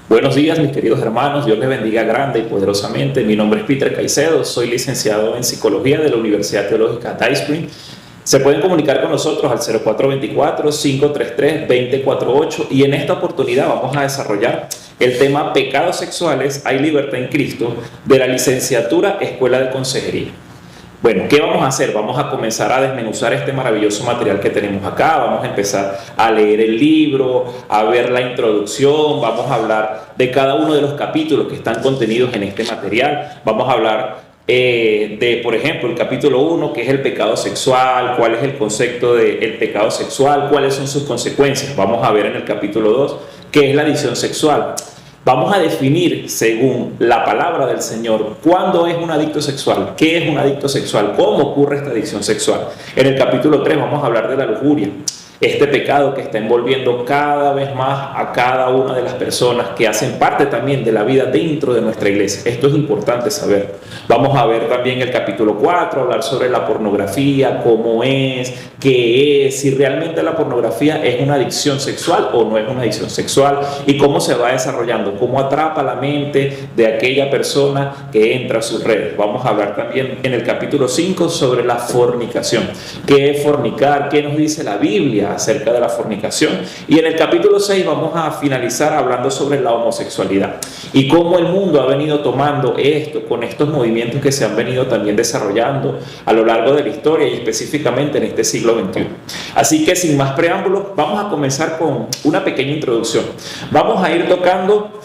Buenos días, mis queridos hermanos. Dios les bendiga grande y poderosamente. Mi nombre es Peter Caicedo, soy licenciado en Psicología de la Universidad Teológica Dye Spring. Se pueden comunicar con nosotros al 0424-533-2048 y en esta oportunidad vamos a desarrollar el tema Pecados Sexuales, ¿hay libertad en Cristo?, de la licenciatura Escuela de Consejería. Bueno, ¿qué vamos a hacer? Vamos a comenzar a desmenuzar este maravilloso material que tenemos acá. Vamos a empezar a leer el libro, a ver la introducción, vamos a hablar de cada uno de los capítulos que están contenidos en este material. Vamos a hablar por ejemplo, el capítulo 1, que es el pecado sexual, cuál es el concepto del pecado sexual, cuáles son sus consecuencias. Vamos a ver en el capítulo 2, qué es la adicción sexual. Vamos a definir, según la palabra del Señor, cuándo es un adicto sexual, qué es un adicto sexual, cómo ocurre esta adicción sexual. En el capítulo 3 vamos a hablar de la lujuria, este pecado que está envolviendo cada vez más a cada una de las personas que hacen parte también de la vida dentro de nuestra iglesia. Esto es importante saber. Vamos a ver también el capítulo 4, hablar sobre la pornografía, cómo es, qué es, si realmente la pornografía es una adicción sexual o no es una adicción sexual y cómo se va desarrollando, cómo atrapa la mente de aquella persona que entra a sus redes. Vamos a hablar también en el capítulo 5 sobre la fornicación. ¿Qué es fornicar? ¿Qué nos dice la Biblia acerca de la fornicación? Y en el capítulo 6 vamos a finalizar hablando sobre la homosexualidad y cómo el mundo ha venido tomando esto con estos movimientos que se han venido también desarrollando a lo largo de la historia y específicamente en este siglo XXI. Así que sin más preámbulos, vamos a comenzar con una pequeña introducción. Vamos a ir tocando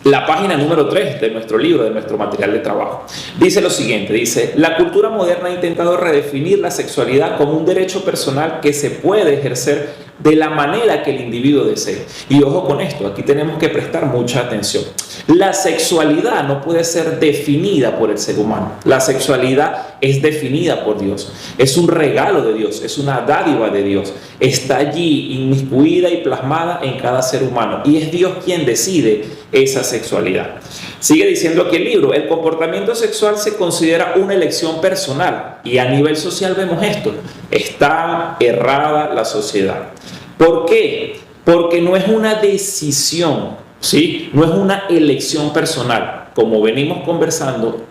la página número 3 de nuestro libro, de nuestro material de trabajo. Dice lo siguiente, dice: la cultura moderna ha intentado redefinir la sexualidad como un derecho personal que se puede ejercer de la manera que el individuo desee. Y ojo con esto, aquí tenemos que prestar mucha atención. La sexualidad no puede ser definida por el ser humano. La sexualidad es definida por Dios. Es un regalo de Dios, es una dádiva de Dios. Está allí inmiscuida y plasmada en cada ser humano. Y es Dios quien decide esa sexualidad. Sigue diciendo aquí el libro: el comportamiento sexual se considera una elección personal. Y a nivel social vemos esto. Está errada la sociedad. ¿Por qué? Porque no es una decisión, ¿sí? No es una elección personal. Como venimos conversando,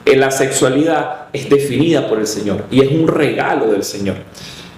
la sexualidad es definida por el Señor y es un regalo del Señor.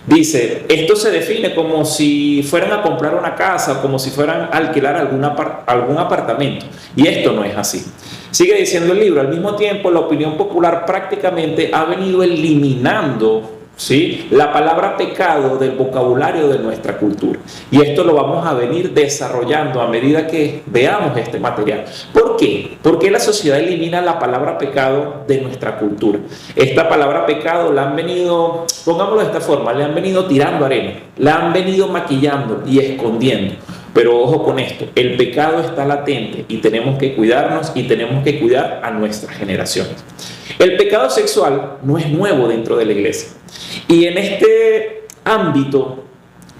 Dice, esto se define como si fueran a comprar una casa, como si fueran a alquilar algún apartamento. Y esto no es así. Sigue diciendo el libro: al mismo tiempo, la opinión popular prácticamente ha venido eliminando, ¿sí?, la palabra pecado del vocabulario de nuestra cultura. Y esto lo vamos a venir desarrollando a medida que veamos este material. ¿Por qué? Porque la sociedad elimina la palabra pecado de nuestra cultura. Esta palabra pecado la han venido, pongámoslo de esta forma, le han venido tirando arena, la han venido maquillando y escondiendo. Pero ojo con esto, el pecado está latente y tenemos que cuidarnos y tenemos que cuidar a nuestras generaciones. El pecado sexual no es nuevo dentro de la iglesia. Y en este ámbito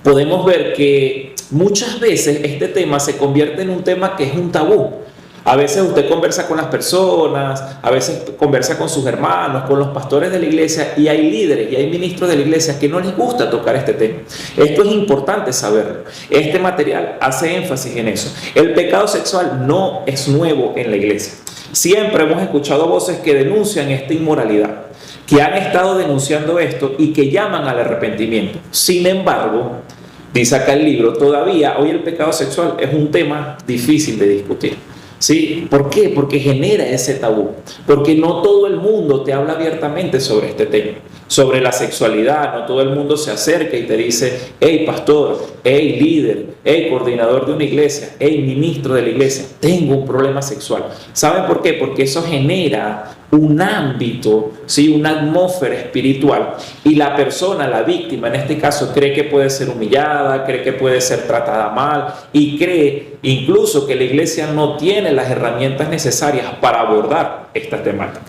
podemos ver que muchas veces este tema se convierte en un tema que es un tabú. A veces usted conversa con las personas, a veces conversa con sus hermanos, con los pastores de la iglesia, y hay líderes y hay ministros de la iglesia que no les gusta tocar este tema. Esto es importante saberlo. Este material hace énfasis en eso. El pecado sexual no es nuevo en la iglesia. Siempre hemos escuchado voces que denuncian esta inmoralidad, que han estado denunciando esto y que llaman al arrepentimiento. Sin embargo, dice acá el libro, todavía hoy el pecado sexual es un tema difícil de discutir. ¿Sí? ¿Por qué? Porque genera ese tabú. Porque no todo el mundo te habla abiertamente sobre este tema, sobre la sexualidad. No todo el mundo se acerca y te dice: hey pastor, hey líder, hey coordinador de una iglesia, hey ministro de la iglesia, tengo un problema sexual. ¿Saben por qué? Porque eso genera un ámbito, ¿sí?, una atmósfera espiritual, y la persona, la víctima en este caso, cree que puede ser humillada, cree que puede ser tratada mal y cree incluso que la iglesia no tiene las herramientas necesarias para abordar esta temática.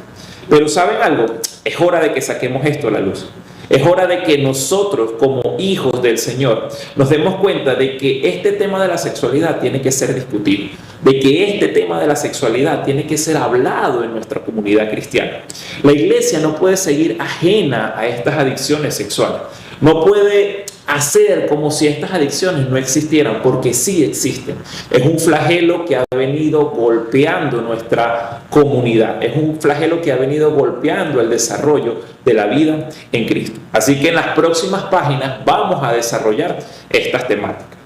Pero ¿saben algo? Es hora de que saquemos esto a la luz. Es hora de que nosotros, como hijos del Señor, nos demos cuenta de que este tema de la sexualidad tiene que ser discutido, de que este tema de la sexualidad tiene que ser hablado en nuestra comunidad cristiana. La iglesia no puede seguir ajena a estas adicciones sexuales. No puede hacer como si estas adicciones no existieran, porque sí existen. Es un flagelo que ha venido golpeando nuestra comunidad, es un flagelo que ha venido golpeando el desarrollo de la vida en Cristo. Así que en las próximas páginas vamos a desarrollar estas temáticas.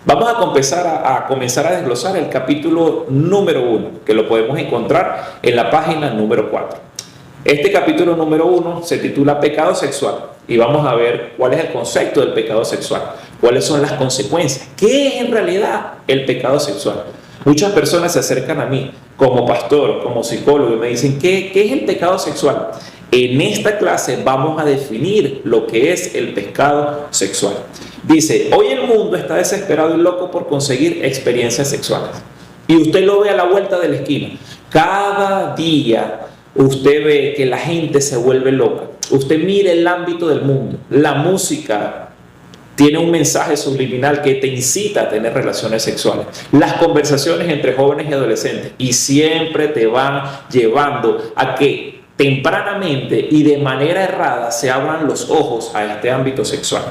Vamos a comenzar a desglosar el capítulo número 1, que lo podemos encontrar en la página número 4. Este capítulo número 1 se titula Pecado Sexual y vamos a ver cuál es el concepto del pecado sexual, cuáles son las consecuencias, qué es en realidad el pecado sexual. Muchas personas se acercan a mí como pastor, como psicólogo y me dicen, ¿qué es el pecado sexual? En esta clase vamos a definir lo que es el pecado sexual. Dice, hoy el mundo está desesperado y loco por conseguir experiencias sexuales. Y usted lo ve a la vuelta de la esquina. Cada día usted ve que la gente se vuelve loca. Usted mire el ámbito del mundo. La música tiene un mensaje subliminal que te incita a tener relaciones sexuales. Las conversaciones entre jóvenes y adolescentes. Y siempre te van llevando a que tempranamente y de manera errada se abran los ojos a este ámbito sexual.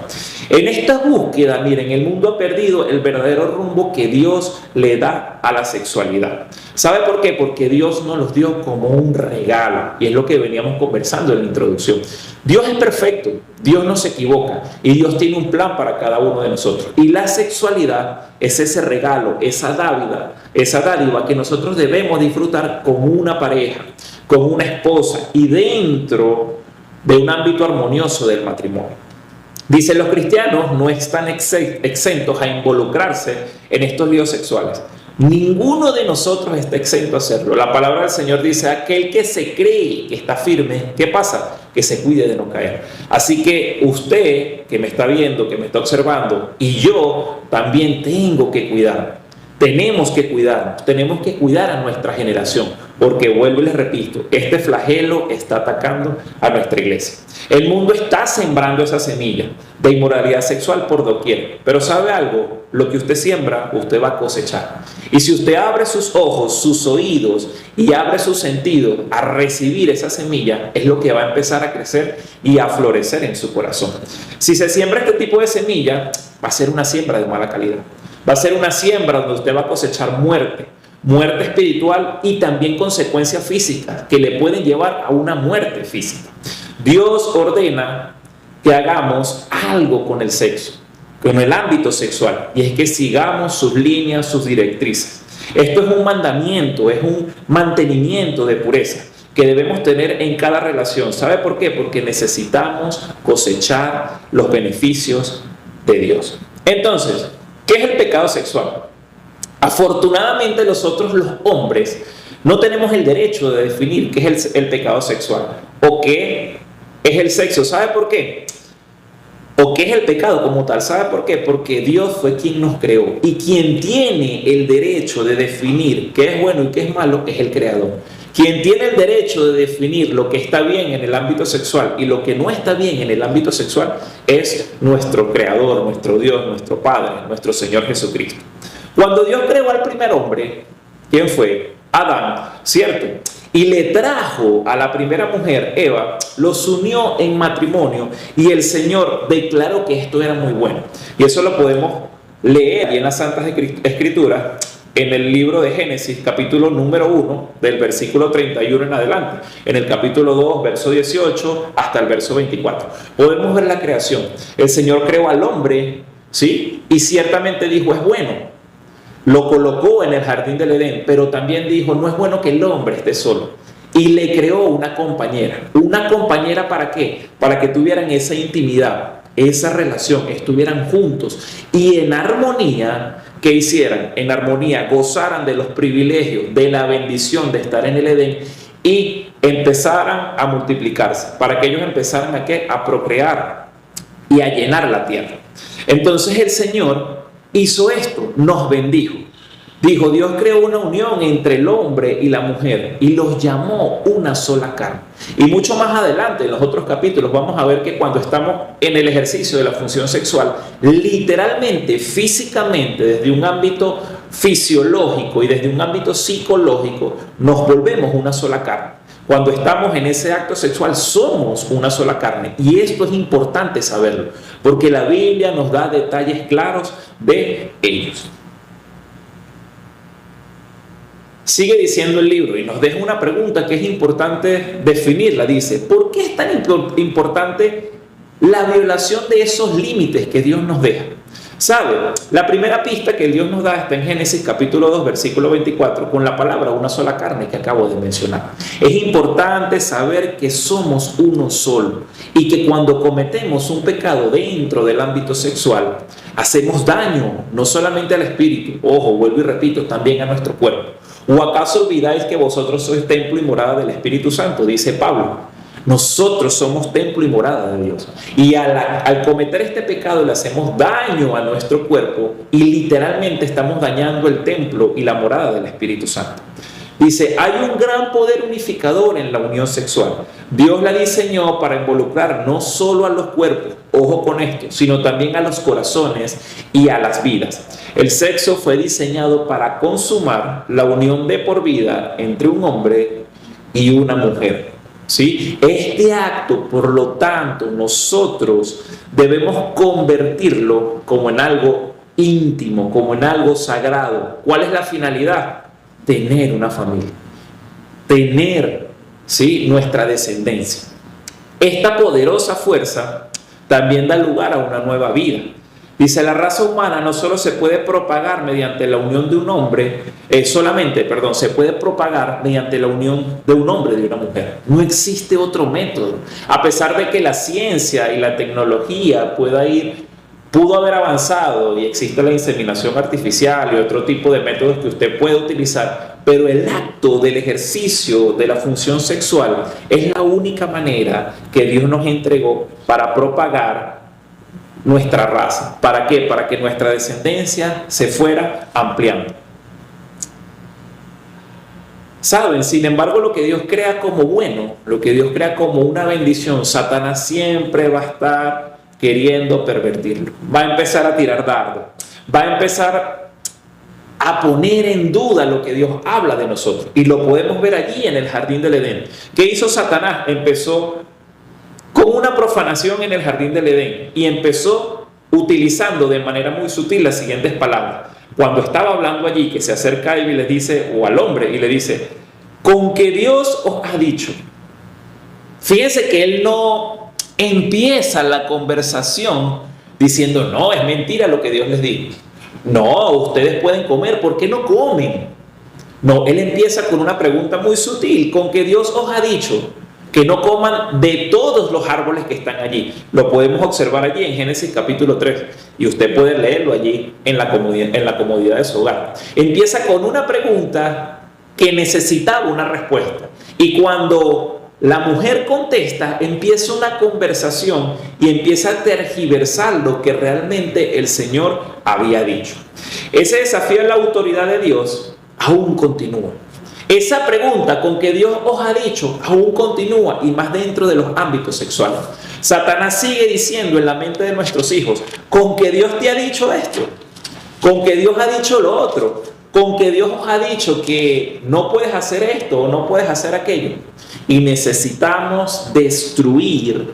En esta búsqueda, miren, el mundo ha perdido el verdadero rumbo que Dios le da a la sexualidad. ¿Sabe por qué? Porque Dios nos los dio como un regalo, y es lo que veníamos conversando en la introducción. Dios es perfecto, Dios no se equivoca, y Dios tiene un plan para cada uno de nosotros. Y la sexualidad es ese regalo, esa dádiva que nosotros debemos disfrutar con una pareja, con una esposa y dentro de un ámbito armonioso del matrimonio. Dicen los cristianos no están exentos a involucrarse en estos líos sexuales. Ninguno de nosotros está exento a hacerlo. La palabra del Señor dice, aquel que se cree que está firme, ¿qué pasa? Que se cuide de no caer. Así que usted que me está viendo, que me está observando, y yo también tengo que cuidar. Tenemos que cuidar a nuestra generación, porque vuelvo y les repito, este flagelo está atacando a nuestra iglesia. El mundo está sembrando esa semilla de inmoralidad sexual por doquier, pero ¿sabe algo? Lo que usted siembra, usted va a cosechar. Y si usted abre sus ojos, sus oídos y abre sus sentidos a recibir esa semilla, es lo que va a empezar a crecer y a florecer en su corazón. Si se siembra este tipo de semilla, va a ser una siembra de mala calidad. Va a ser una siembra donde usted va a cosechar muerte espiritual y también consecuencias físicas que le pueden llevar a una muerte física. Dios ordena que hagamos algo con el sexo, con el ámbito sexual, y es que sigamos sus líneas, sus directrices. Esto es un mandamiento, es un mantenimiento de pureza que debemos tener en cada relación. ¿Sabe por qué? Porque necesitamos cosechar los beneficios de Dios. Entonces, ¿qué es el pecado sexual? Afortunadamente nosotros los hombres no tenemos el derecho de definir qué es el pecado sexual o qué es el sexo. ¿Sabe por qué? O qué es el pecado como tal. ¿Sabe por qué? Porque Dios fue quien nos creó, y quien tiene el derecho de definir qué es bueno y qué es malo es el Creador. Quien tiene el derecho de definir lo que está bien en el ámbito sexual y lo que no está bien en el ámbito sexual es nuestro Creador, nuestro Dios, nuestro Padre, nuestro Señor Jesucristo. Cuando Dios creó al primer hombre, ¿quién fue? Adán, ¿cierto? Y le trajo a la primera mujer, Eva, los unió en matrimonio, y el Señor declaró que esto era muy bueno. Y eso lo podemos leer ahí en las Santas Escrituras, en el libro de Génesis, capítulo número 1, del versículo 31 en adelante, en el capítulo 2, verso 18, hasta el verso 24. Podemos ver la creación. El Señor creó al hombre, ¿sí? Y ciertamente dijo, es bueno. Lo colocó en el jardín del Edén, pero también dijo, no es bueno que el hombre esté solo. Y le creó una compañera. ¿Una compañera para qué? Para que tuvieran esa intimidad, esa relación, estuvieran juntos y en armonía. ¿Qué hicieran? En armonía, gozaran de los privilegios, de la bendición de estar en el Edén y empezaran a multiplicarse, para que ellos empezaran a ¿qué? A procrear y a llenar la tierra. Entonces el Señor hizo esto, nos bendijo. Dijo, Dios creó una unión entre el hombre y la mujer y los llamó una sola carne. Y mucho más adelante, en los otros capítulos, vamos a ver que cuando estamos en el ejercicio de la función sexual, literalmente, físicamente, desde un ámbito fisiológico y desde un ámbito psicológico, nos volvemos una sola carne. Cuando estamos en ese acto sexual somos una sola carne. Y esto es importante saberlo, porque la Biblia nos da detalles claros de ellos. Sigue diciendo el libro y nos deja una pregunta que es importante definirla. Dice, ¿por qué es tan importante la violación de esos límites que Dios nos deja? ¿Sabe? La primera pista que Dios nos da está en Génesis capítulo 2, versículo 24, con la palabra una sola carne que acabo de mencionar. Es importante saber que somos uno solo y que cuando cometemos un pecado dentro del ámbito sexual, hacemos daño no solamente al espíritu, ojo, vuelvo y repito, también a nuestro cuerpo. ¿O acaso olvidáis que vosotros sois templo y morada del Espíritu Santo? Dice Pablo. Nosotros somos templo y morada de Dios. Y al cometer este pecado le hacemos daño a nuestro cuerpo y literalmente estamos dañando el templo y la morada del Espíritu Santo. Dice, hay un gran poder unificador en la unión sexual. Dios la diseñó para involucrar no solo a los cuerpos, ojo con esto, sino también a los corazones y a las vidas. El sexo fue diseñado para consumar la unión de por vida entre un hombre y una mujer. ¿Sí? Este acto, por lo tanto, nosotros debemos convertirlo como en algo íntimo, como en algo sagrado. ¿Cuál es la finalidad? Tener una familia, tener, ¿sí?, nuestra descendencia. Esta poderosa fuerza también da lugar a una nueva vida. Dice, la raza humana no solo se puede propagar mediante la unión de un hombre, se puede propagar mediante la unión de un hombre y de una mujer. No existe otro método. A pesar de que la ciencia y la tecnología pudo haber avanzado y existe la inseminación artificial y otro tipo de métodos que usted puede utilizar, pero el acto del ejercicio de la función sexual es la única manera que Dios nos entregó para propagar nuestra raza. ¿Para qué? Para que nuestra descendencia se fuera ampliando. ¿Saben? Sin embargo, lo que Dios crea como bueno, lo que Dios crea como una bendición, Satanás siempre va a estar queriendo pervertirlo. Va a empezar a tirar dardos. Va a empezar a poner en duda lo que Dios habla de nosotros. Y lo podemos ver allí en el jardín del Edén. ¿Qué hizo Satanás? Empezó con una profanación en el jardín del Edén y empezó utilizando de manera muy sutil las siguientes palabras. Cuando estaba hablando allí, que se acerca a él y le dice, o al hombre, y le dice, con que Dios os ha dicho. Fíjense que él no empieza la conversación diciendo, no, es mentira lo que Dios les dijo. No, ustedes pueden comer, ¿por qué no comen? No, él empieza con una pregunta muy sutil, con que Dios os ha dicho que no coman de todos los árboles que están allí. Lo podemos observar allí en Génesis capítulo 3 y usted puede leerlo allí en la comodidad de su hogar. Empieza con una pregunta que necesitaba una respuesta y cuando la mujer contesta, empieza una conversación y empieza a tergiversar lo que realmente el Señor había dicho. Ese desafío a la autoridad de Dios aún continúa. Esa pregunta con que Dios os ha dicho aún continúa y más dentro de los ámbitos sexuales. Satanás sigue diciendo en la mente de nuestros hijos, con que Dios te ha dicho esto, con que Dios ha dicho lo otro, con que Dios os ha dicho que no puedes hacer esto o no puedes hacer aquello. Y necesitamos destruir,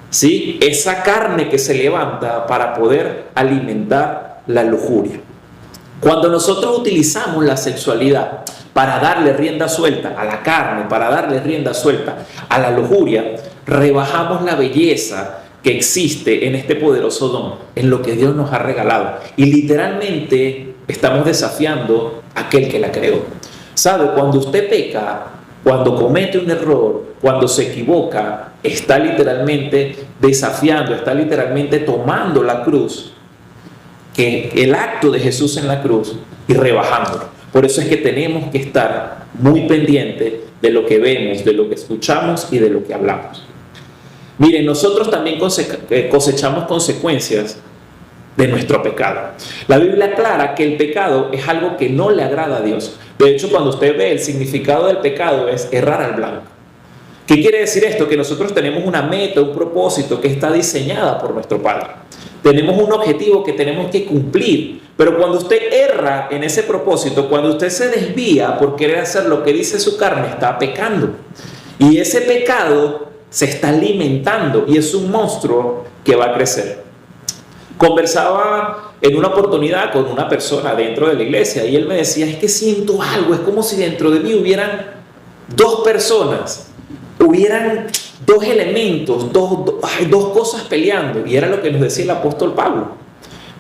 ¿sí?, esa carne que se levanta para poder alimentar la lujuria. Cuando nosotros utilizamos la sexualidad para darle rienda suelta a la carne, para darle rienda suelta a la lujuria, rebajamos la belleza que existe en este poderoso don, en lo que Dios nos ha regalado. Y literalmente estamos desafiando a aquel que la creó. ¿Sabe? Cuando usted peca, cuando comete un error, cuando se equivoca, está literalmente desafiando, está literalmente tomando la cruz, que el acto de Jesús en la cruz, y rebajándolo. Por eso es que tenemos que estar muy pendientes de lo que vemos, de lo que escuchamos y de lo que hablamos. Miren, nosotros también cosechamos consecuencias de nuestro pecado. La Biblia aclara que el pecado es algo que no le agrada a Dios. De hecho, cuando usted ve el significado del pecado es errar al blanco. ¿Qué quiere decir esto? Que nosotros tenemos una meta, un propósito que está diseñada por nuestro Padre. Tenemos un objetivo que tenemos que cumplir, pero cuando usted erra en ese propósito, cuando usted se desvía por querer hacer lo que dice su carne, está pecando. Y ese pecado se está alimentando y es un monstruo que va a crecer. Conversaba en una oportunidad con una persona dentro de la iglesia y él me decía, es que siento algo, es como si dentro de mí hubieran dos personas, hubieran dos elementos, dos cosas peleando. Y era lo que nos decía el apóstol Pablo.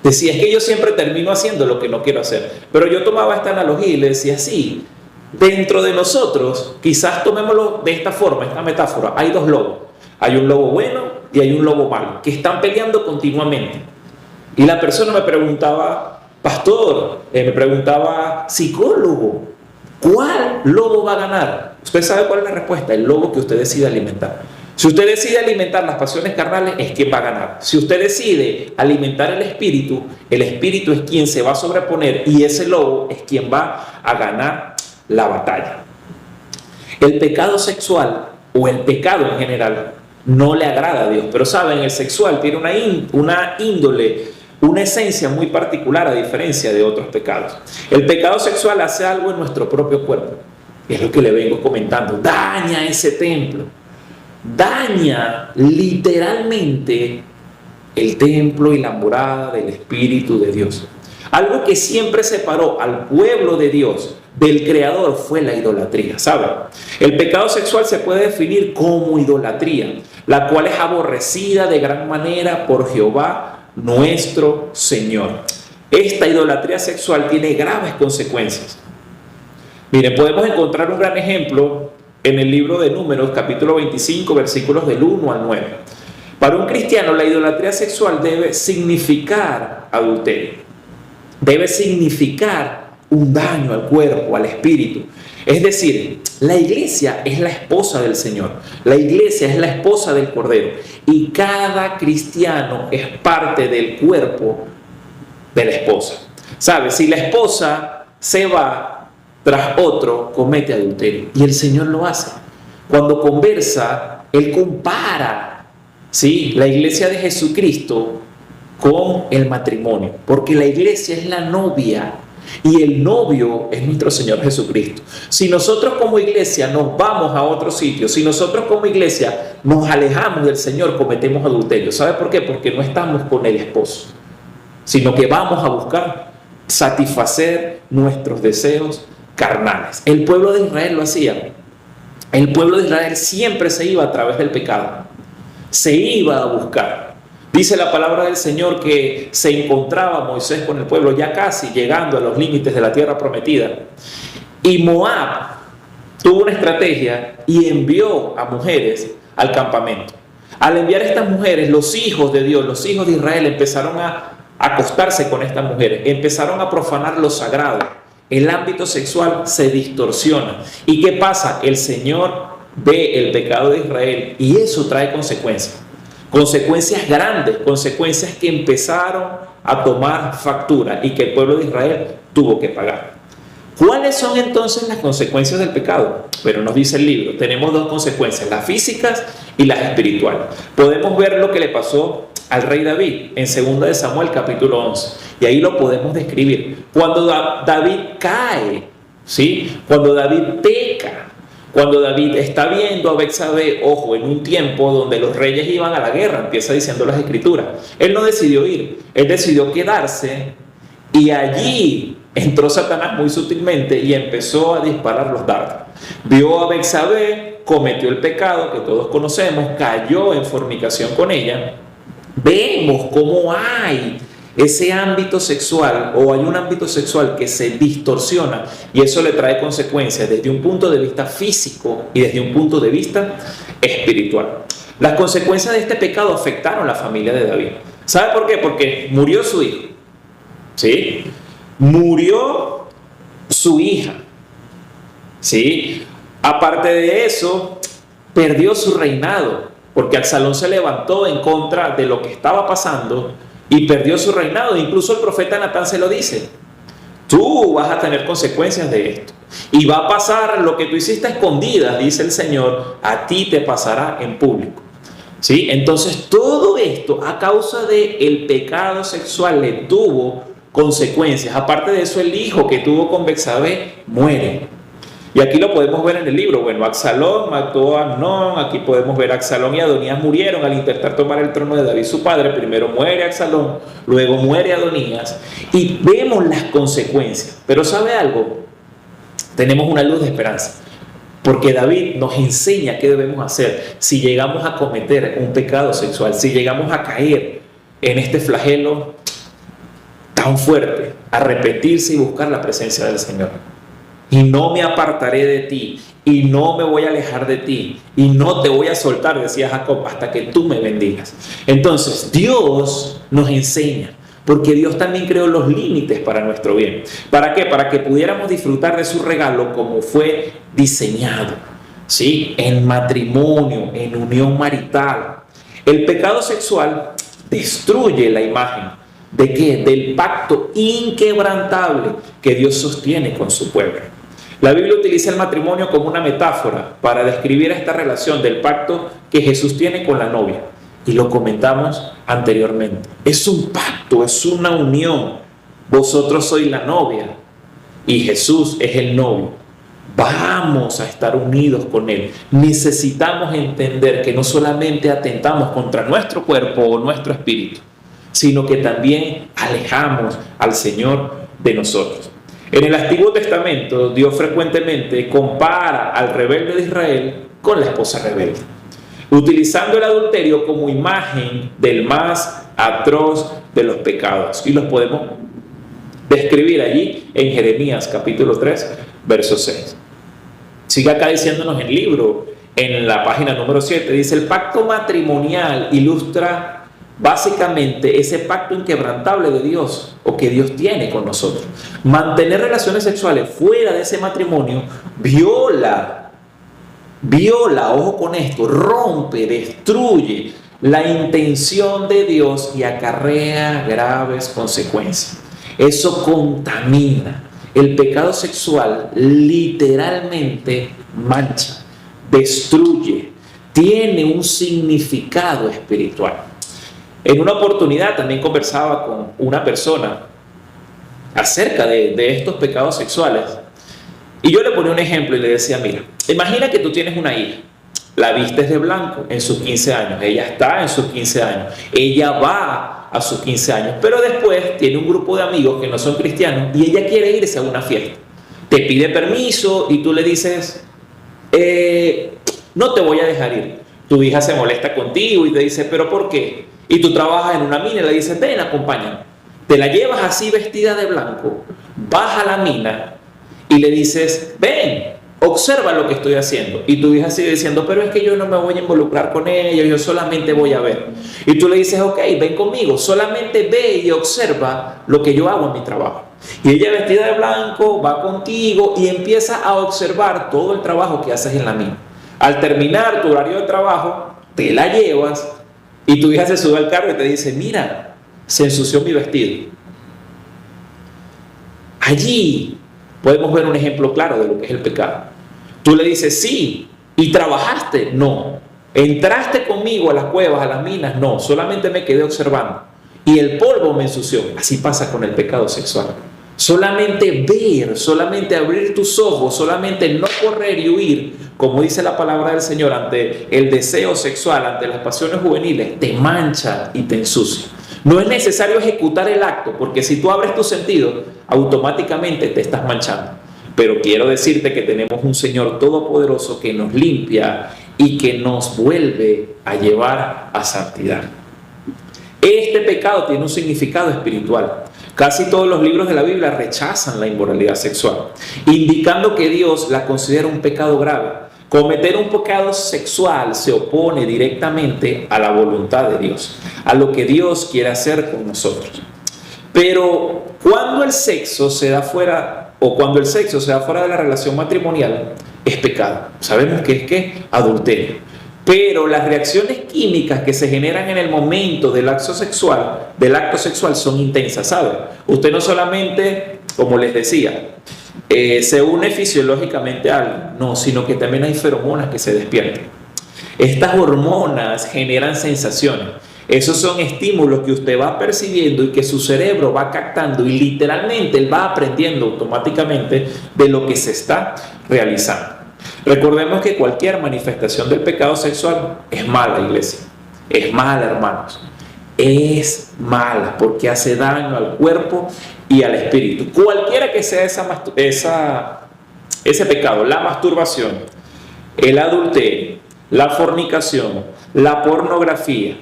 Decía, es que yo siempre termino haciendo lo que no quiero hacer. Pero yo tomaba esta analogía y le decía, sí, dentro de nosotros, quizás tomémoslo de esta forma, esta metáfora, hay dos lobos. Hay un lobo bueno y hay un lobo malo, que están peleando continuamente. Y la persona me preguntaba, pastor, me preguntaba, psicólogo, ¿cuál lobo va a ganar? Usted sabe cuál es la respuesta, el lobo que usted decide alimentar. Si usted decide alimentar las pasiones carnales, es quien va a ganar. Si usted decide alimentar el espíritu es quien se va a sobreponer y ese lobo es quien va a ganar la batalla. El pecado sexual o el pecado en general no le agrada a Dios, pero saben, el sexual tiene una índole, una esencia muy particular a diferencia de otros pecados. El pecado sexual hace algo en nuestro propio cuerpo, es lo que le vengo comentando, daña ese templo, daña literalmente el templo y la morada del Espíritu de Dios. Algo que siempre separó al pueblo de Dios del Creador fue la idolatría, ¿saben? El pecado sexual se puede definir como idolatría, la cual es aborrecida de gran manera por Jehová nuestro Señor. Esta idolatría sexual tiene graves consecuencias. Miren, podemos encontrar un gran ejemplo en el libro de Números, capítulo 25, versículos del 1 al 9. Para un cristiano, la idolatría sexual debe significar adulterio. Debe significar un daño al cuerpo, al espíritu. Es decir, la iglesia es la esposa del Señor. La iglesia es la esposa del Cordero. Y cada cristiano es parte del cuerpo de la esposa. ¿Sabes? Si la esposa se va tras otro, comete adulterio. Y el Señor lo hace. Cuando conversa, Él compara, ¿sí?, la iglesia de Jesucristo con el matrimonio. Porque la iglesia es la novia. Y el novio es nuestro Señor Jesucristo. Si nosotros como iglesia nos vamos a otro sitio, si nosotros como iglesia nos alejamos del Señor, cometemos adulterio. ¿Sabe por qué? Porque no estamos con el esposo, sino que vamos a buscar satisfacer nuestros deseos carnales. El pueblo de Israel lo hacía. El pueblo de Israel siempre se iba a través del pecado. Se iba a buscar. Dice la palabra del Señor que se encontraba Moisés con el pueblo ya casi llegando a los límites de la tierra prometida. Y Moab tuvo una estrategia y envió a mujeres al campamento. Al enviar a estas mujeres, los hijos de Dios, los hijos de Israel empezaron a acostarse con estas mujeres, empezaron a profanar lo sagrado. El ámbito sexual se distorsiona. ¿Y qué pasa? El Señor ve el pecado de Israel y eso trae consecuencias. Consecuencias grandes, consecuencias que empezaron a tomar factura y que el pueblo de Israel tuvo que pagar. ¿Cuáles son entonces las consecuencias del pecado? Pero nos dice el libro, tenemos dos consecuencias, las físicas y las espirituales. Podemos ver lo que le pasó al rey David en 2 de Samuel capítulo 11 y ahí lo podemos describir. Cuando David cae, ¿sí?, cuando David peca, cuando David está viendo a Betsabé, ojo, en un tiempo donde los reyes iban a la guerra, empieza diciendo las escrituras, él no decidió ir, él decidió quedarse y allí entró Satanás muy sutilmente y empezó a disparar los dardos. Vio a Betsabé, cometió el pecado que todos conocemos, cayó en fornicación con ella. Vemos cómo hay ese ámbito sexual o hay un ámbito sexual que se distorsiona y eso le trae consecuencias desde un punto de vista físico y desde un punto de vista espiritual. Las consecuencias de este pecado afectaron a la familia de David. ¿Sabe por qué? Porque murió su hijo, ¿sí? Murió su hija, ¿sí? Aparte de eso, perdió su reinado porque Absalón se levantó en contra de lo que estaba pasando y perdió su reinado. Incluso el profeta Natán se lo dice: tú vas a tener consecuencias de esto y va a pasar lo que tú hiciste a escondidas, dice el Señor, a ti te pasará en público, ¿sí? Entonces todo esto a causa del pecado sexual le tuvo consecuencias. Aparte de eso, el hijo que tuvo con Betsabé muere. Y aquí lo podemos ver en el libro. Bueno, Absalón mató a Amnón. Aquí podemos ver a Absalón y Adonías murieron al intentar tomar el trono de David, su padre. Primero muere Absalón, luego muere Adonías. Y vemos las consecuencias. Pero ¿sabe algo? Tenemos una luz de esperanza. Porque David nos enseña qué debemos hacer si llegamos a cometer un pecado sexual, si llegamos a caer en este flagelo tan fuerte, arrepentirse y buscar la presencia del Señor. Y no me apartaré de ti, y no me voy a alejar de ti, y no te voy a soltar, decía Jacob, hasta que tú me bendigas. Entonces, Dios nos enseña, porque Dios también creó los límites para nuestro bien. ¿Para qué? Para que pudiéramos disfrutar de su regalo como fue diseñado, ¿sí? En matrimonio, en unión marital. El pecado sexual destruye la imagen ¿de qué? Del pacto inquebrantable que Dios sostiene con su pueblo. La Biblia utiliza el matrimonio como una metáfora para describir esta relación del pacto que Jesús tiene con la novia. Y lo comentamos anteriormente. Es un pacto, es una unión. Vosotros sois la novia y Jesús es el novio. Vamos a estar unidos con Él. Necesitamos entender que no solamente atentamos contra nuestro cuerpo o nuestro espíritu, sino que también alejamos al Señor de nosotros. En el Antiguo Testamento, Dios frecuentemente compara al rebelde de Israel con la esposa rebelde, utilizando el adulterio como imagen del más atroz de los pecados. Y los podemos describir allí en Jeremías capítulo 3, verso 6. Sigue acá diciéndonos el libro, en la página número 7, dice: el pacto matrimonial ilustra básicamente ese pacto inquebrantable de Dios, o que Dios tiene con nosotros. Mantener relaciones sexuales fuera de ese matrimonio viola, ojo con esto, rompe, destruye la intención de Dios y acarrea graves consecuencias. Eso contamina. El pecado sexual literalmente mancha, destruye, tiene un significado espiritual. En una oportunidad también conversaba con una persona acerca de estos pecados sexuales, y yo le ponía un ejemplo y le decía: mira, imagina que tú tienes una hija, la vistes de blanco en sus 15 años, ella está en sus 15 años, ella va a sus 15 años, pero después tiene un grupo de amigos que no son cristianos y ella quiere irse a una fiesta, te pide permiso y tú le dices: no te voy a dejar ir. Tu hija se molesta contigo y te dice: ¿pero por qué? Y tú trabajas en una mina y le dices: ven, acompáñame. Te la llevas así vestida de blanco, vas a la mina y le dices: ven, observa lo que estoy haciendo. Y tu hija sigue diciendo: pero es que yo no me voy a involucrar con ellos, yo solamente voy a ver. Y tú le dices: ok, ven conmigo, solamente ve y observa lo que yo hago en mi trabajo. Y ella, vestida de blanco, va contigo y empieza a observar todo el trabajo que haces en la mina. Al terminar tu horario de trabajo, te la llevas y tu hija se sube al carro y te dice: mira, se ensució mi vestido. Allí podemos ver un ejemplo claro de lo que es el pecado. Tú le dices: sí. ¿Y trabajaste? No. ¿Entraste conmigo a las cuevas, a las minas? No, solamente me quedé observando. Y el polvo me ensució. Así pasa con el pecado sexual. Solamente ver, solamente abrir tus ojos, solamente no correr y huir, como dice la palabra del Señor, ante el deseo sexual, ante las pasiones juveniles, te mancha y te ensucia. No es necesario ejecutar el acto, porque si tú abres tu sentido, automáticamente te estás manchando. Pero quiero decirte que tenemos un Señor todopoderoso que nos limpia y que nos vuelve a llevar a santidad. Este pecado tiene un significado espiritual. Casi todos los libros de la Biblia rechazan la inmoralidad sexual, indicando que Dios la considera un pecado grave. Cometer un pecado sexual se opone directamente a la voluntad de Dios, a lo que Dios quiere hacer con nosotros. Pero cuando el sexo se da fuera, o cuando el sexo se da fuera de la relación matrimonial, es pecado. Sabemos que es ¿qué? Adulterio. Pero las reacciones químicas que se generan en el momento del acto sexual son intensas, ¿sabe? Usted no solamente, como les decía, se une fisiológicamente a alguien, no, sino que también hay feromonas que se despiertan. Estas hormonas generan sensaciones. Esos son estímulos que usted va percibiendo y que su cerebro va captando y literalmente él va aprendiendo automáticamente de lo que se está realizando. Recordemos que cualquier manifestación del pecado sexual es mala, iglesia. Es mala, hermanos. Es mala porque hace daño al cuerpo y al espíritu. Cualquiera que sea ese pecado, la masturbación, el adulterio, la fornicación, la pornografía,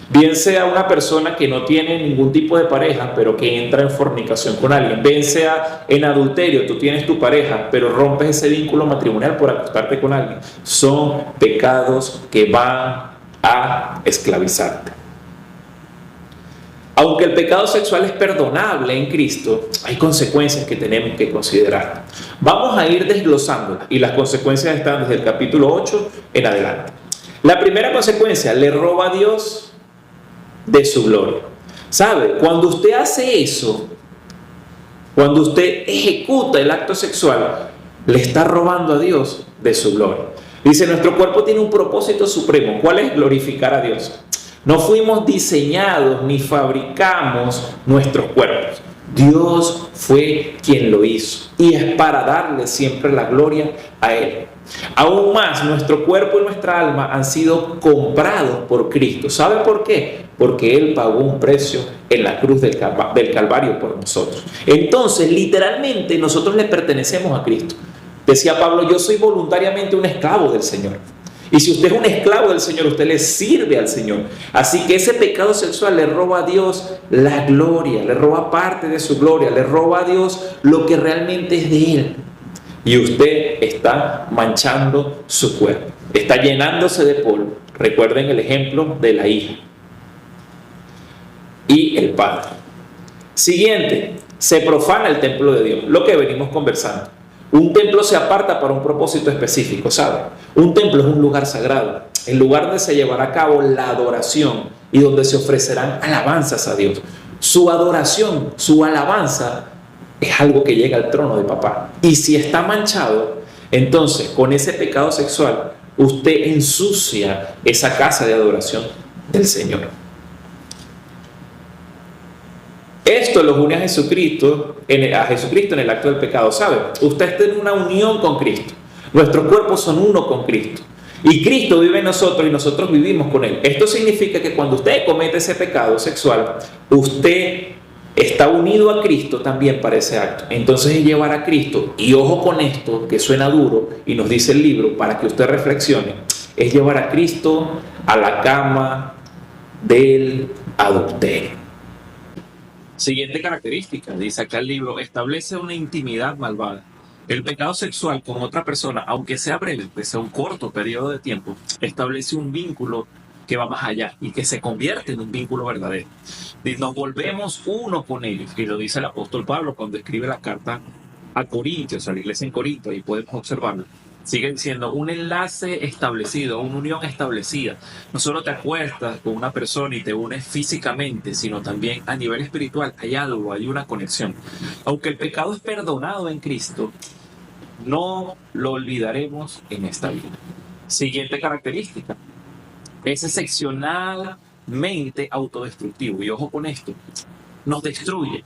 bien sea una persona que no tiene ningún tipo de pareja, pero que entra en fornicación con alguien, bien sea en adulterio, tú tienes tu pareja, pero rompes ese vínculo matrimonial por acostarte con alguien, son pecados que van a esclavizarte. Aunque el pecado sexual es perdonable en Cristo, hay consecuencias que tenemos que considerar. Vamos a ir desglosándolas y las consecuencias están desde el capítulo 8 en adelante. La primera consecuencia, le roba a Dios de su gloria. ¿Sabe? Cuando usted hace eso, cuando usted ejecuta el acto sexual, le está robando a Dios de su gloria. Dice, nuestro cuerpo tiene un propósito supremo. ¿Cuál es? Glorificar a Dios. No fuimos diseñados ni fabricamos nuestros cuerpos. Dios fue quien lo hizo y es para darle siempre la gloria a Él. Aún más, nuestro cuerpo y nuestra alma han sido comprados por Cristo. ¿Sabe por qué? Porque Él pagó un precio en la cruz del Calvario por nosotros. Entonces, literalmente, nosotros le pertenecemos a Cristo. Decía Pablo, yo soy voluntariamente un esclavo del Señor. Y si usted es un esclavo del Señor, usted le sirve al Señor. Así que ese pecado sexual le roba a Dios la gloria, le roba parte de su gloria, le roba a Dios lo que realmente es de Él. Y usted está manchando su cuerpo, está llenándose de polvo. Recuerden el ejemplo de la hija y el padre. Siguiente, se profana el templo de Dios, lo que venimos conversando. Un templo se aparta para un propósito específico, ¿sabe? Un templo es un lugar sagrado, el lugar donde se llevará a cabo la adoración y donde se ofrecerán alabanzas a Dios. Su adoración, su alabanza es algo que llega al trono de papá. Y si está manchado, entonces con ese pecado sexual, usted ensucia esa casa de adoración del Señor. Esto lo une a Jesucristo en el acto del pecado, ¿sabe? Usted está en una unión con Cristo. Nuestros cuerpos son uno con Cristo. Y Cristo vive en nosotros y nosotros vivimos con Él. Esto significa que cuando usted comete ese pecado sexual, usted está unido a Cristo también para ese acto. Entonces es llevar a Cristo, y ojo con esto, que suena duro y nos dice el libro para que usted reflexione, es llevar a Cristo a la cama del adulterio. Siguiente característica, dice acá el libro, establece una intimidad malvada. El pecado sexual con otra persona, aunque sea breve, que sea un corto periodo de tiempo, establece un vínculo que va más allá y que se convierte en un vínculo verdadero. Nos volvemos uno con ellos, y lo dice el apóstol Pablo cuando escribe la carta a Corintios, a la iglesia en Corinto, y podemos observarlo. Sigue diciendo, un enlace establecido, una unión establecida. No solo te acuestas con una persona y te unes físicamente, sino también a nivel espiritual. Hay algo, hay una conexión. Aunque el pecado es perdonado en Cristo, no lo olvidaremos en esta vida. Siguiente característica, es excepcionalmente autodestructivo. Y ojo con esto, nos destruye.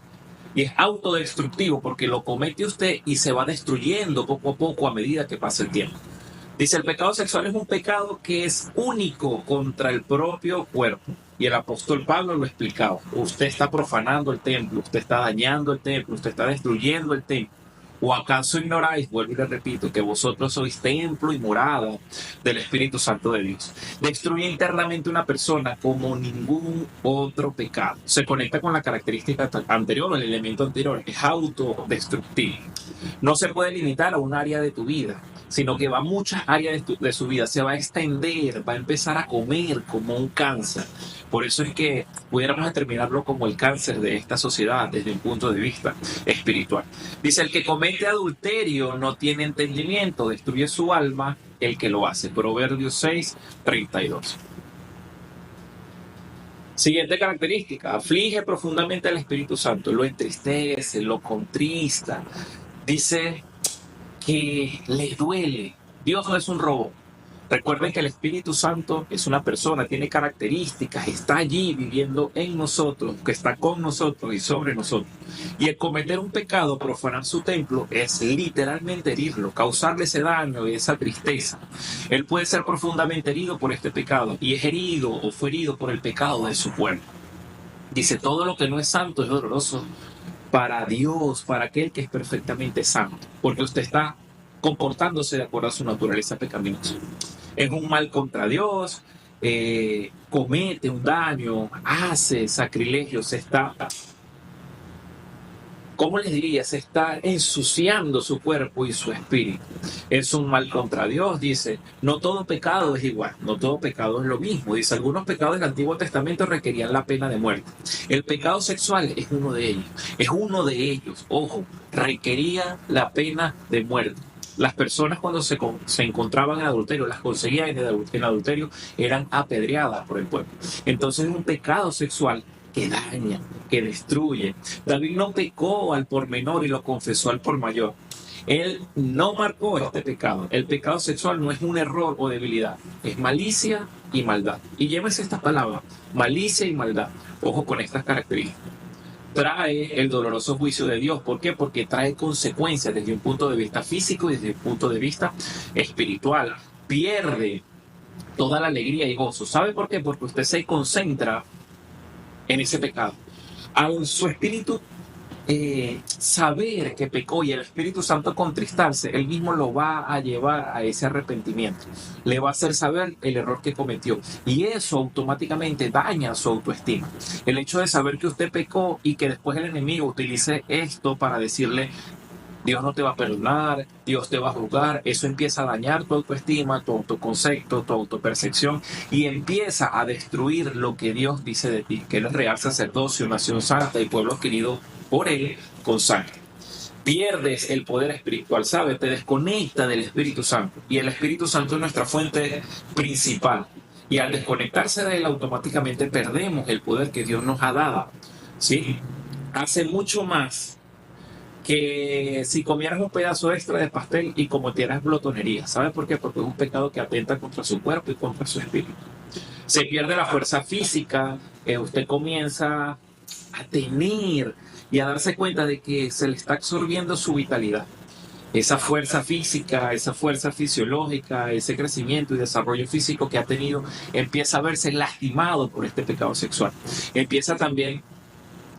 Y es autodestructivo porque lo comete usted y se va destruyendo poco a poco a medida que pasa el tiempo. Dice, el pecado sexual es un pecado que es único contra el propio cuerpo. Y el apóstol Pablo lo explicaba. Usted está profanando el templo, usted está dañando el templo, usted está destruyendo el templo. ¿O acaso ignoráis, vuelvo y le repito, que vosotros sois templo y morada del Espíritu Santo de Dios? Destruye internamente una persona como ningún otro pecado. Se conecta con la característica anterior, el elemento anterior, es autodestructivo. No se puede limitar a un área de tu vida, sino que va a muchas áreas de su vida, se va a extender, va a empezar a comer como un cáncer. Por eso es que pudiéramos determinarlo como el cáncer de esta sociedad desde un punto de vista espiritual. Dice, el que comete adulterio no tiene entendimiento, destruye su alma el que lo hace. Proverbios 6, 32. Siguiente característica, aflige profundamente al Espíritu Santo, lo entristece, lo contrista. Dice que le duele. Dios no es un robot. Recuerden que el Espíritu Santo es una persona, tiene características, está allí viviendo en nosotros, que está con nosotros y sobre nosotros. Y el cometer un pecado, profanar su templo, es literalmente herirlo, causarle ese daño y esa tristeza. Él puede ser profundamente herido por este pecado y es herido o fue herido por el pecado de su pueblo. Dice, todo lo que no es santo es doloroso para Dios, para aquel que es perfectamente santo, porque usted está comportándose de acuerdo a su naturaleza pecaminosa. Es un mal contra Dios, comete un daño, hace sacrilegios, se está, ¿cómo les diría? Se está ensuciando su cuerpo y su espíritu. Es un mal contra Dios, dice. No todo pecado es igual, no todo pecado es lo mismo. Dice, algunos pecados del Antiguo Testamento requerían la pena de muerte. El pecado sexual es uno de ellos. Es uno de ellos, ojo, requería la pena de muerte. Las personas cuando se encontraban en adulterio, las conseguían en adulterio, eran apedreadas por el pueblo. Entonces es un pecado sexual que daña, que destruye. David no pecó al por menor y lo confesó al por mayor. Él no marcó este pecado. El pecado sexual no es un error o debilidad, es malicia y maldad. Y llévese estas palabras, malicia y maldad. Ojo con estas características. Trae el doloroso juicio de Dios. ¿Por qué? Porque trae consecuencias desde un punto de vista físico y desde un punto de vista espiritual. Pierde toda la alegría y gozo. ¿Sabe por qué? Porque usted se concentra en ese pecado. Al su espíritu saber que pecó y el Espíritu Santo contristarse, él mismo lo va a llevar a ese arrepentimiento. Le va a hacer saber el error que cometió. Y eso automáticamente daña su autoestima. El hecho de saber que usted pecó y que después el enemigo utilice esto para decirle, Dios no te va a perdonar, Dios te va a juzgar, eso empieza a dañar tu autoestima, tu autoconcepto, tu autopercepción y empieza a destruir lo que Dios dice de ti, que eres real sacerdocio, nación santa y pueblo adquirido por Él con sangre. Pierdes el poder espiritual, ¿sabes? Te desconecta del Espíritu Santo y el Espíritu Santo es nuestra fuente principal y al desconectarse de Él automáticamente perdemos el poder que Dios nos ha dado, ¿sí? Hace mucho más que si comieras un pedazo extra de pastel y cometieras glotonería. ¿Sabes por qué? Porque es un pecado que atenta contra su cuerpo y contra su espíritu. Se pierde la fuerza física, usted comienza a tener y a darse cuenta de que se le está absorbiendo su vitalidad. Esa fuerza física, esa fuerza fisiológica, ese crecimiento y desarrollo físico que ha tenido, empieza a verse lastimado por este pecado sexual. Empieza también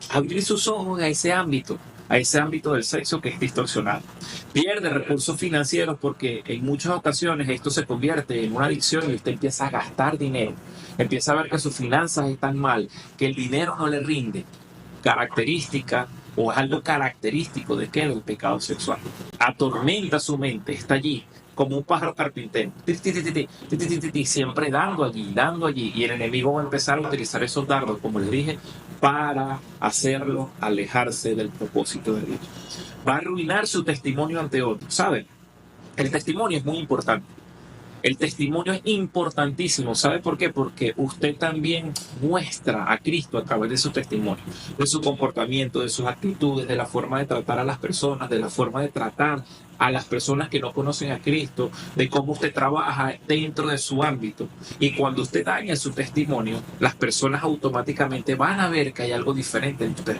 a abrir sus ojos a ese ámbito del sexo que es distorsionado. Pierde recursos financieros porque en muchas ocasiones esto se convierte en una adicción y usted empieza a gastar dinero. Empieza a ver que sus finanzas están mal, que el dinero no le rinde. Característica o es algo característico de que el pecado sexual atormenta su mente, está allí como un pájaro carpintero, siempre dando allí, y el enemigo va a empezar a utilizar esos dardos, como les dije, para hacerlo alejarse del propósito de Dios. Va a arruinar su testimonio ante otros, ¿saben? El testimonio es muy importante. El testimonio es importantísimo. ¿Sabe por qué? Porque usted también muestra a Cristo a través de su testimonio, de su comportamiento, de sus actitudes, de la forma de tratar a las personas, de la forma de tratar a las personas que no conocen a Cristo, de cómo usted trabaja dentro de su ámbito. Y cuando usted daña su testimonio, las personas automáticamente van a ver que hay algo diferente en usted.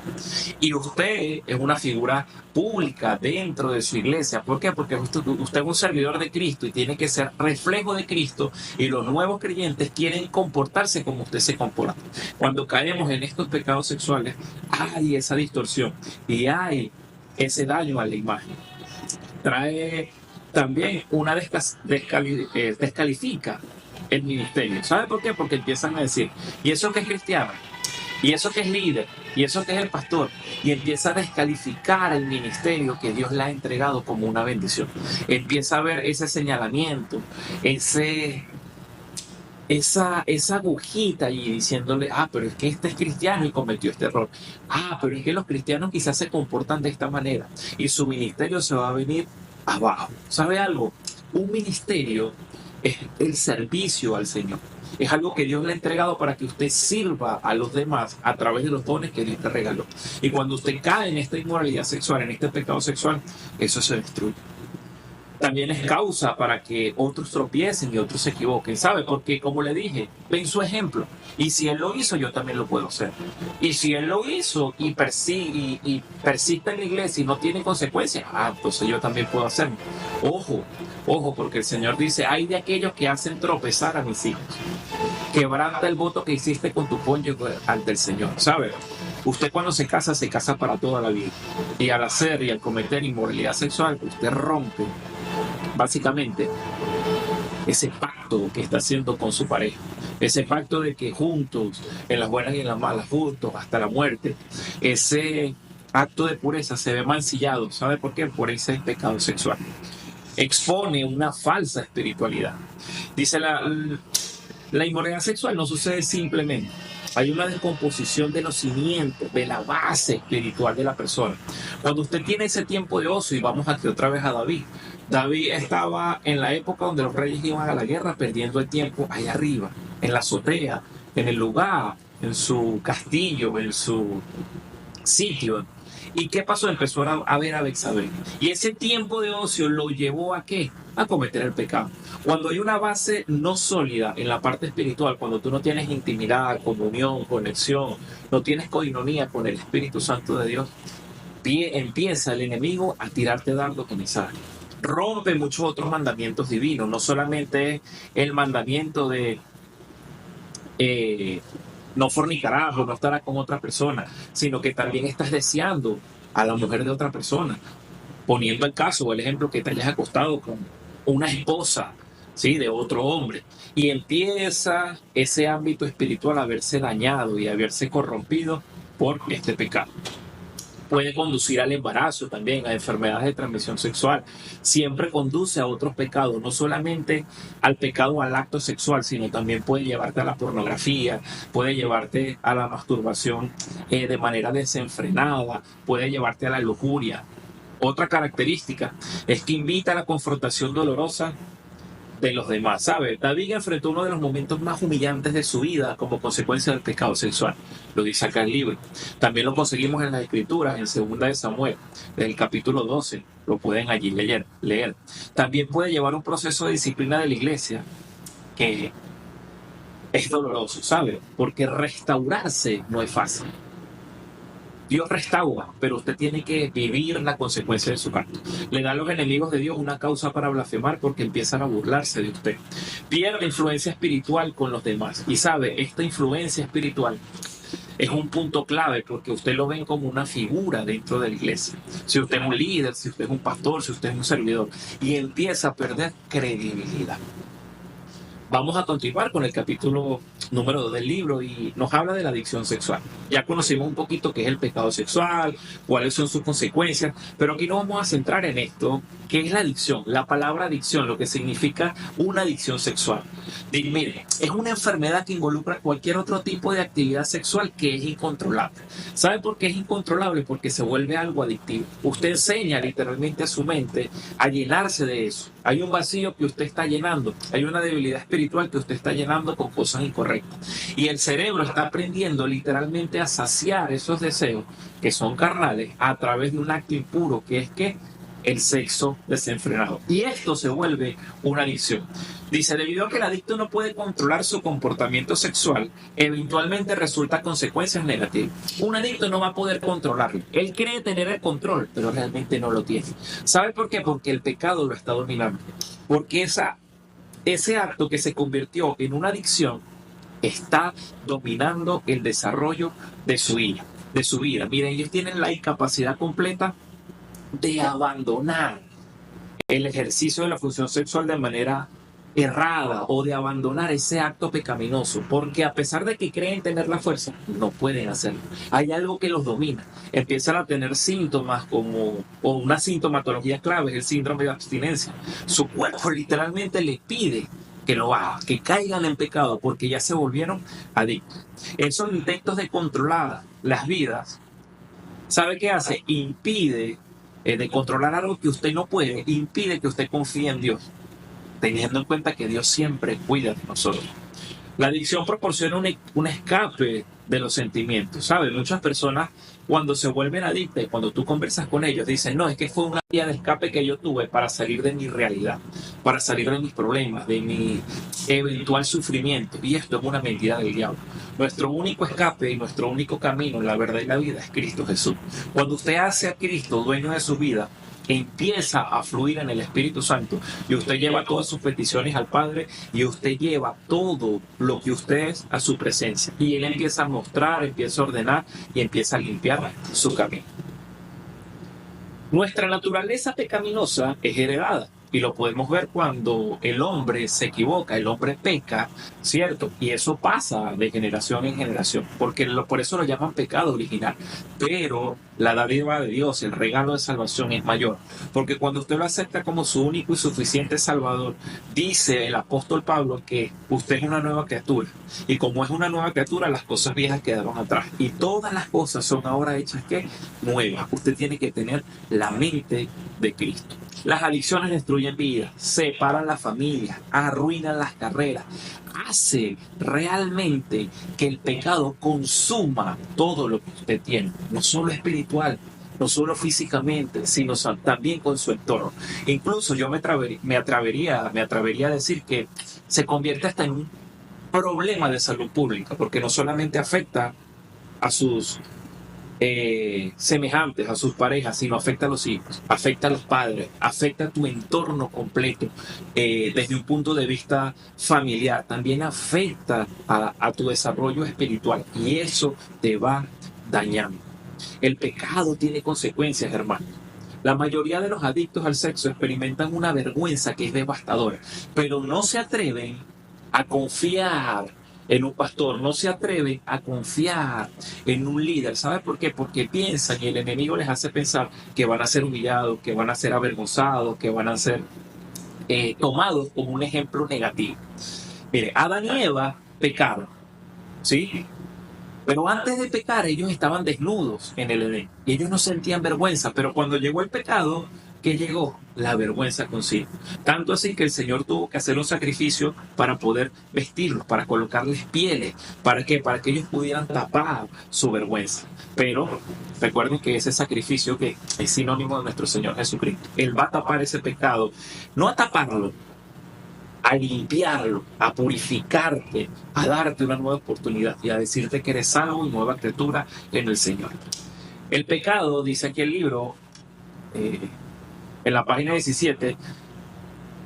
Y usted es una figura pública dentro de su iglesia. ¿Por qué? Porque usted es un servidor de Cristo y tiene que ser reflejo de Cristo, y los nuevos creyentes quieren comportarse como usted se comporta. Cuando caemos en estos pecados sexuales, hay esa distorsión y hay ese daño a la imagen. Trae también una descalifica el ministerio. ¿Sabe por qué? Porque empiezan a decir, ¿y eso que es cristiano? ¿Y eso que es líder? ¿Y eso que es el pastor? Y empieza a descalificar el ministerio que Dios le ha entregado como una bendición. Empieza a ver ese señalamiento, esa agujita allí diciéndole, pero es que este es cristiano y cometió este error. Pero es que los cristianos quizás se comportan de esta manera y su ministerio se va a venir abajo. ¿Sabe algo? Un ministerio es el servicio al Señor. Es algo que Dios le ha entregado para que usted sirva a los demás a través de los dones que Dios te regaló. Y cuando usted cae en esta inmoralidad sexual, en este pecado sexual, eso se destruye. También es causa para que otros tropiecen y otros se equivoquen, ¿sabe? Porque como le dije, ven su ejemplo. Y si él lo hizo, yo también lo puedo hacer. Y si él lo hizo y, y persiste en la iglesia y no tiene consecuencias, entonces yo también puedo hacerlo. Ojo, ojo, porque el Señor dice, hay de aquellos que hacen tropezar a mis hijos. Quebranta el voto que hiciste con tu cónyuge ante el Señor, ¿sabe? Usted cuando se casa para toda la vida. Y al hacer y al cometer inmoralidad sexual, usted rompe básicamente ese pacto que está haciendo con su pareja, ese pacto de que juntos, en las buenas y en las malas, juntos hasta la muerte, ese acto de pureza se ve mancillado. ¿Sabe por qué? Por ese pecado sexual. Expone una falsa espiritualidad. Dice la inmoralidad sexual no sucede simplemente. Hay una descomposición de los cimientos, de la base espiritual de la persona. Cuando usted tiene ese tiempo de ocio, y vamos aquí otra vez a David. David estaba en la época donde los reyes iban a la guerra, perdiendo el tiempo allá arriba, en la azotea, en el lugar, en su castillo, en su sitio. ¿Y qué pasó? Empezó a ver a Betsabé. Y ese tiempo de ocio lo llevó ¿a qué? A cometer el pecado. Cuando hay una base no sólida en la parte espiritual, cuando tú no tienes intimidad, comunión, conexión, no tienes coinonía con el Espíritu Santo de Dios, empieza el enemigo a tirarte dardos con Isaac. Rompe muchos otros mandamientos divinos. No solamente el mandamiento de no fornicarás o no estarás con otra persona, sino que también estás deseando a la mujer de otra persona. Poniendo el caso o el ejemplo que te hayas acostado con una esposa, ¿sí?, de otro hombre. Y empieza ese ámbito espiritual a verse dañado y a verse corrompido por este pecado. Puede conducir al embarazo también, a enfermedades de transmisión sexual. Siempre conduce a otros pecados, no solamente al pecado, al acto sexual, sino también puede llevarte a la pornografía, puede llevarte a la masturbación de manera desenfrenada, puede llevarte a la lujuria. Otra característica es que invita a la confrontación dolorosa de los demás, ¿sabe? David enfrentó uno de los momentos más humillantes de su vida como consecuencia del pecado sexual. Lo dice acá el libro. También lo conseguimos en las Escrituras, en 2 de Samuel, del capítulo 12. Lo pueden allí leer. También puede llevar un proceso de disciplina de la iglesia que es doloroso, ¿sabe? Porque restaurarse no es fácil. Dios restaura, pero usted tiene que vivir la consecuencia de su pacto. Le da a los enemigos de Dios una causa para blasfemar porque empiezan a burlarse de usted. Pierde influencia espiritual con los demás. Y sabe, esta influencia espiritual es un punto clave porque usted lo ven como una figura dentro de la iglesia. Si usted es un líder, si usted es un pastor, si usted es un servidor, y empieza a perder credibilidad. Vamos a continuar con el capítulo número 2 del libro y nos habla de la adicción sexual. Ya conocimos un poquito qué es el pecado sexual, cuáles son sus consecuencias, pero aquí nos vamos a centrar en esto, que es la adicción. La palabra adicción, lo que significa una adicción sexual. Mire, es una enfermedad que involucra cualquier otro tipo de actividad sexual que es incontrolable. ¿Sabe por qué es incontrolable? Porque se vuelve algo adictivo. Usted enseña literalmente a su mente a llenarse de eso. Hay un vacío que usted está llenando, hay una debilidad espiritual que usted está llenando con cosas incorrectas. Y el cerebro está aprendiendo literalmente a saciar esos deseos que son carnales a través de un acto impuro, que es que el sexo desenfrenado. Y esto se vuelve una adicción. Dice, debido a que el adicto no puede controlar su comportamiento sexual, eventualmente resulta consecuencias negativas. Un adicto no va a poder controlarlo. Él cree tener el control, pero realmente no lo tiene. ¿Sabe por qué? Porque el pecado lo está dominando. Porque ese acto que se convirtió en una adicción está dominando el desarrollo de su vida. Miren, ellos tienen la incapacidad completa de abandonar el ejercicio de la función sexual de manera errada o de abandonar ese acto pecaminoso, porque a pesar de que creen tener la fuerza, no pueden hacerlo. Hay algo que los domina. Empiezan a tener síntomas o una sintomatología clave, es el síndrome de abstinencia. Su cuerpo literalmente les pide que lo hagan, que caigan en pecado, porque ya se volvieron adictos. Esos intentos de controlar las vidas, ¿sabe qué hace? Impide de controlar algo que usted no puede, impide que usted confíe en Dios, teniendo en cuenta que Dios siempre cuida de nosotros. La adicción proporciona un escape de los sentimientos, ¿sabe? Muchas personas cuando se vuelven adictas y cuando tú conversas con ellos, dicen, no, es que fue una vía de escape que yo tuve para salir de mi realidad, para salir de mis problemas, de mi eventual sufrimiento. Y esto es una mentira del diablo. Nuestro único escape y nuestro único camino en la verdad y la vida es Cristo Jesús. Cuando usted hace a Cristo dueño de su vida, empieza a fluir en el Espíritu Santo y usted lleva todas sus peticiones al Padre y usted lleva todo lo que usted es a su presencia y Él empieza a mostrar, empieza a ordenar y empieza a limpiar su camino. Nuestra naturaleza pecaminosa es heredada y lo podemos ver cuando el hombre se equivoca, el hombre peca, ¿cierto? Y eso pasa de generación en generación, porque por eso lo llaman pecado original. Pero la dádiva de Dios, el regalo de salvación es mayor, porque cuando usted lo acepta como su único y suficiente Salvador, dice el apóstol Pablo que usted es una nueva criatura, y como es una nueva criatura, las cosas viejas quedaron atrás, y todas las cosas son ahora hechas, ¿qué? Nuevas. Usted tiene que tener la mente de Cristo. Las adicciones destruyen vidas, separan la familia, arruinan las carreras, hace realmente que el pecado consuma todo lo que usted tiene, no solo espiritual, no solo físicamente, sino también con su entorno. Incluso yo me atrevería a decir que se convierte hasta en un problema de salud pública, porque no solamente afecta a sus semejantes, a sus parejas, sino afecta a los hijos, afecta a los padres, afecta a tu entorno completo, desde un punto de vista familiar, también afecta a tu desarrollo espiritual y eso te va dañando. El pecado tiene consecuencias, hermano. La mayoría de los adictos al sexo experimentan una vergüenza que es devastadora, pero no se atreven a confiar en un pastor, no se atreven a confiar en un líder. ¿Sabe por qué? Porque piensan y el enemigo les hace pensar que van a ser humillados, que van a ser avergonzados, que van a ser tomados como un ejemplo negativo. Mire, Adán y Eva pecaron, ¿sí? Pero antes de pecar ellos estaban desnudos en el Edén y ellos no sentían vergüenza, pero cuando llegó el pecado, ¿qué llegó? La vergüenza consigo. Tanto así que el Señor tuvo que hacer un sacrificio para poder vestirlos, para colocarles pieles. ¿Para qué? Para que ellos pudieran tapar su vergüenza. Pero recuerden que ese sacrificio que es sinónimo de nuestro Señor Jesucristo, Él va a tapar ese pecado, no a taparlo, a limpiarlo, a purificarte, a darte una nueva oportunidad y a decirte que eres salvo y nueva criatura en el Señor. El pecado, dice aquí el libro, en la página 17,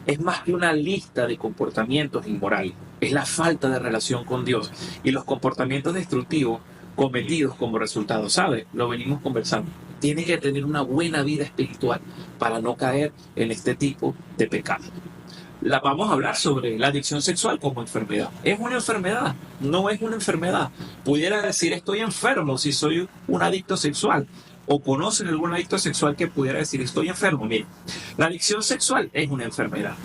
es más que una lista de comportamientos inmorales. Es la falta de relación con Dios y los comportamientos destructivos cometidos como resultado. ¿Sabe? Lo venimos conversando. Tiene que tener una buena vida espiritual para no caer en este tipo de pecado. Vamos a hablar sobre la adicción sexual como enfermedad. ¿Es una enfermedad? No es una enfermedad. Pudiera decir estoy enfermo si soy un adicto sexual. ¿O conocen algún adicto sexual que pudiera decir estoy enfermo? Miren, la adicción sexual es una enfermedad.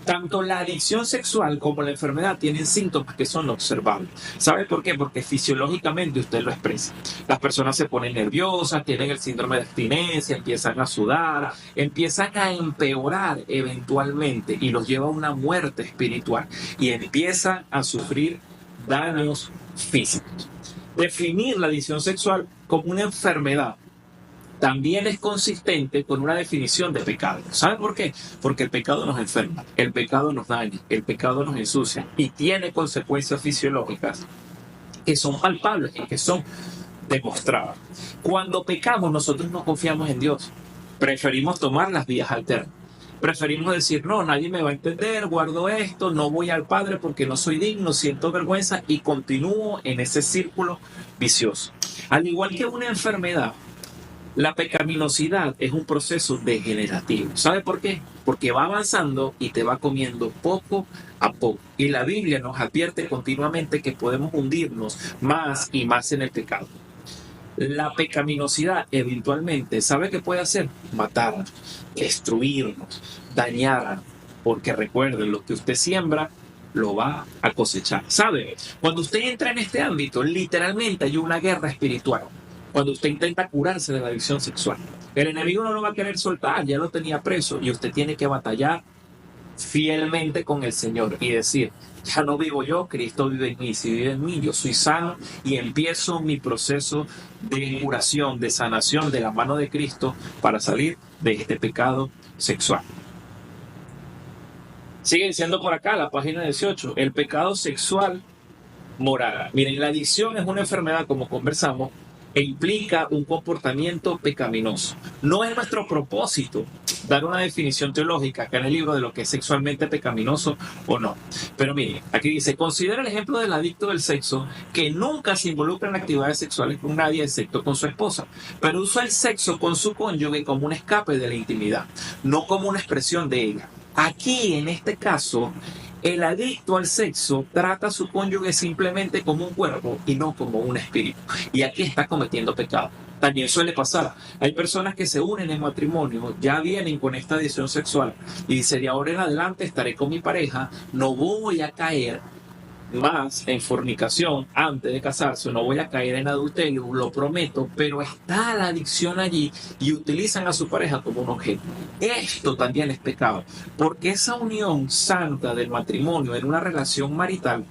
Tanto la adicción sexual como la enfermedad tienen síntomas que son observables. ¿Sabe por qué? Porque fisiológicamente usted lo expresa. Las personas se ponen nerviosas, tienen el síndrome de abstinencia, empiezan a sudar, empiezan a empeorar eventualmente y los lleva a una muerte espiritual y empiezan a sufrir daños físicos. Definir la adicción sexual como una enfermedad también es consistente con una definición de pecado. ¿Sabe por qué? Porque el pecado nos enferma, el pecado nos daña, el pecado nos ensucia y tiene consecuencias fisiológicas que son palpables y que son demostradas. Cuando pecamos, nosotros no confiamos en Dios. Preferimos tomar las vías alternas. Preferimos decir, no, nadie me va a entender, guardo esto, no voy al Padre porque no soy digno, siento vergüenza y continúo en ese círculo vicioso. Al igual que una enfermedad, la pecaminosidad es un proceso degenerativo. ¿Sabe por qué? Porque va avanzando y te va comiendo poco a poco. Y la Biblia nos advierte continuamente que podemos hundirnos más y más en el pecado. La pecaminosidad eventualmente, ¿sabe qué puede hacer? Matarnos, destruirnos, dañarnos. Porque recuerden, lo que usted siembra, lo va a cosechar. ¿Sabe? Cuando usted entra en este ámbito, literalmente hay una guerra espiritual. Cuando usted intenta curarse de la adicción sexual, el enemigo no lo va a querer soltar, ya lo tenía preso y usted tiene que batallar fielmente con el Señor y decir, Ya no vivo yo, Cristo vive en mí. Si vive en mí, yo soy sano y empiezo mi proceso de curación, de sanación de la mano de Cristo para salir de este pecado sexual. Sigue diciendo por acá, la página 18, el pecado sexual moral. Miren, la adicción es una enfermedad, como conversamos, e implica un comportamiento pecaminoso. No es nuestro propósito dar una definición teológica acá en el libro de lo que es sexualmente pecaminoso o no. Pero miren, aquí dice, considera el ejemplo del adicto del sexo que nunca se involucra en actividades sexuales con nadie excepto con su esposa, pero usa el sexo con su cónyuge como un escape de la intimidad, no como una expresión de ella. Aquí, en este caso, el adicto al sexo trata a su cónyuge simplemente como un cuerpo y no como un espíritu. Y aquí está cometiendo pecado. También suele pasar. Hay personas que se unen en matrimonio, ya vienen con esta adicción sexual y dicen, de ahora en adelante estaré con mi pareja, no voy a caer más en fornicación antes de casarse, no voy a caer en adulterio, lo prometo, pero está la adicción allí y utilizan a su pareja como un objeto. Esto también es pecado, porque esa unión santa del matrimonio en una relación marital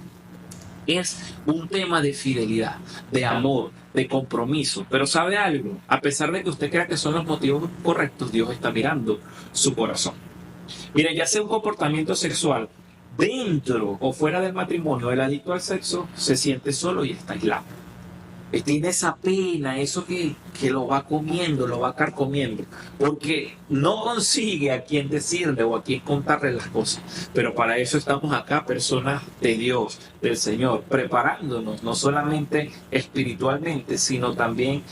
es un tema de fidelidad, de amor, de compromiso. Pero ¿sabe algo? A pesar de que usted crea que son los motivos correctos, Dios está mirando su corazón. Mire, ya sea un comportamiento sexual dentro o fuera del matrimonio, el adicto al sexo se siente solo y está aislado. Tiene esa pena, eso que lo va comiendo, lo va carcomiendo, porque no consigue a quien decirle o a quien contarle las cosas. Pero para eso estamos acá, personas de Dios, del Señor, preparándonos, no solamente espiritualmente, sino también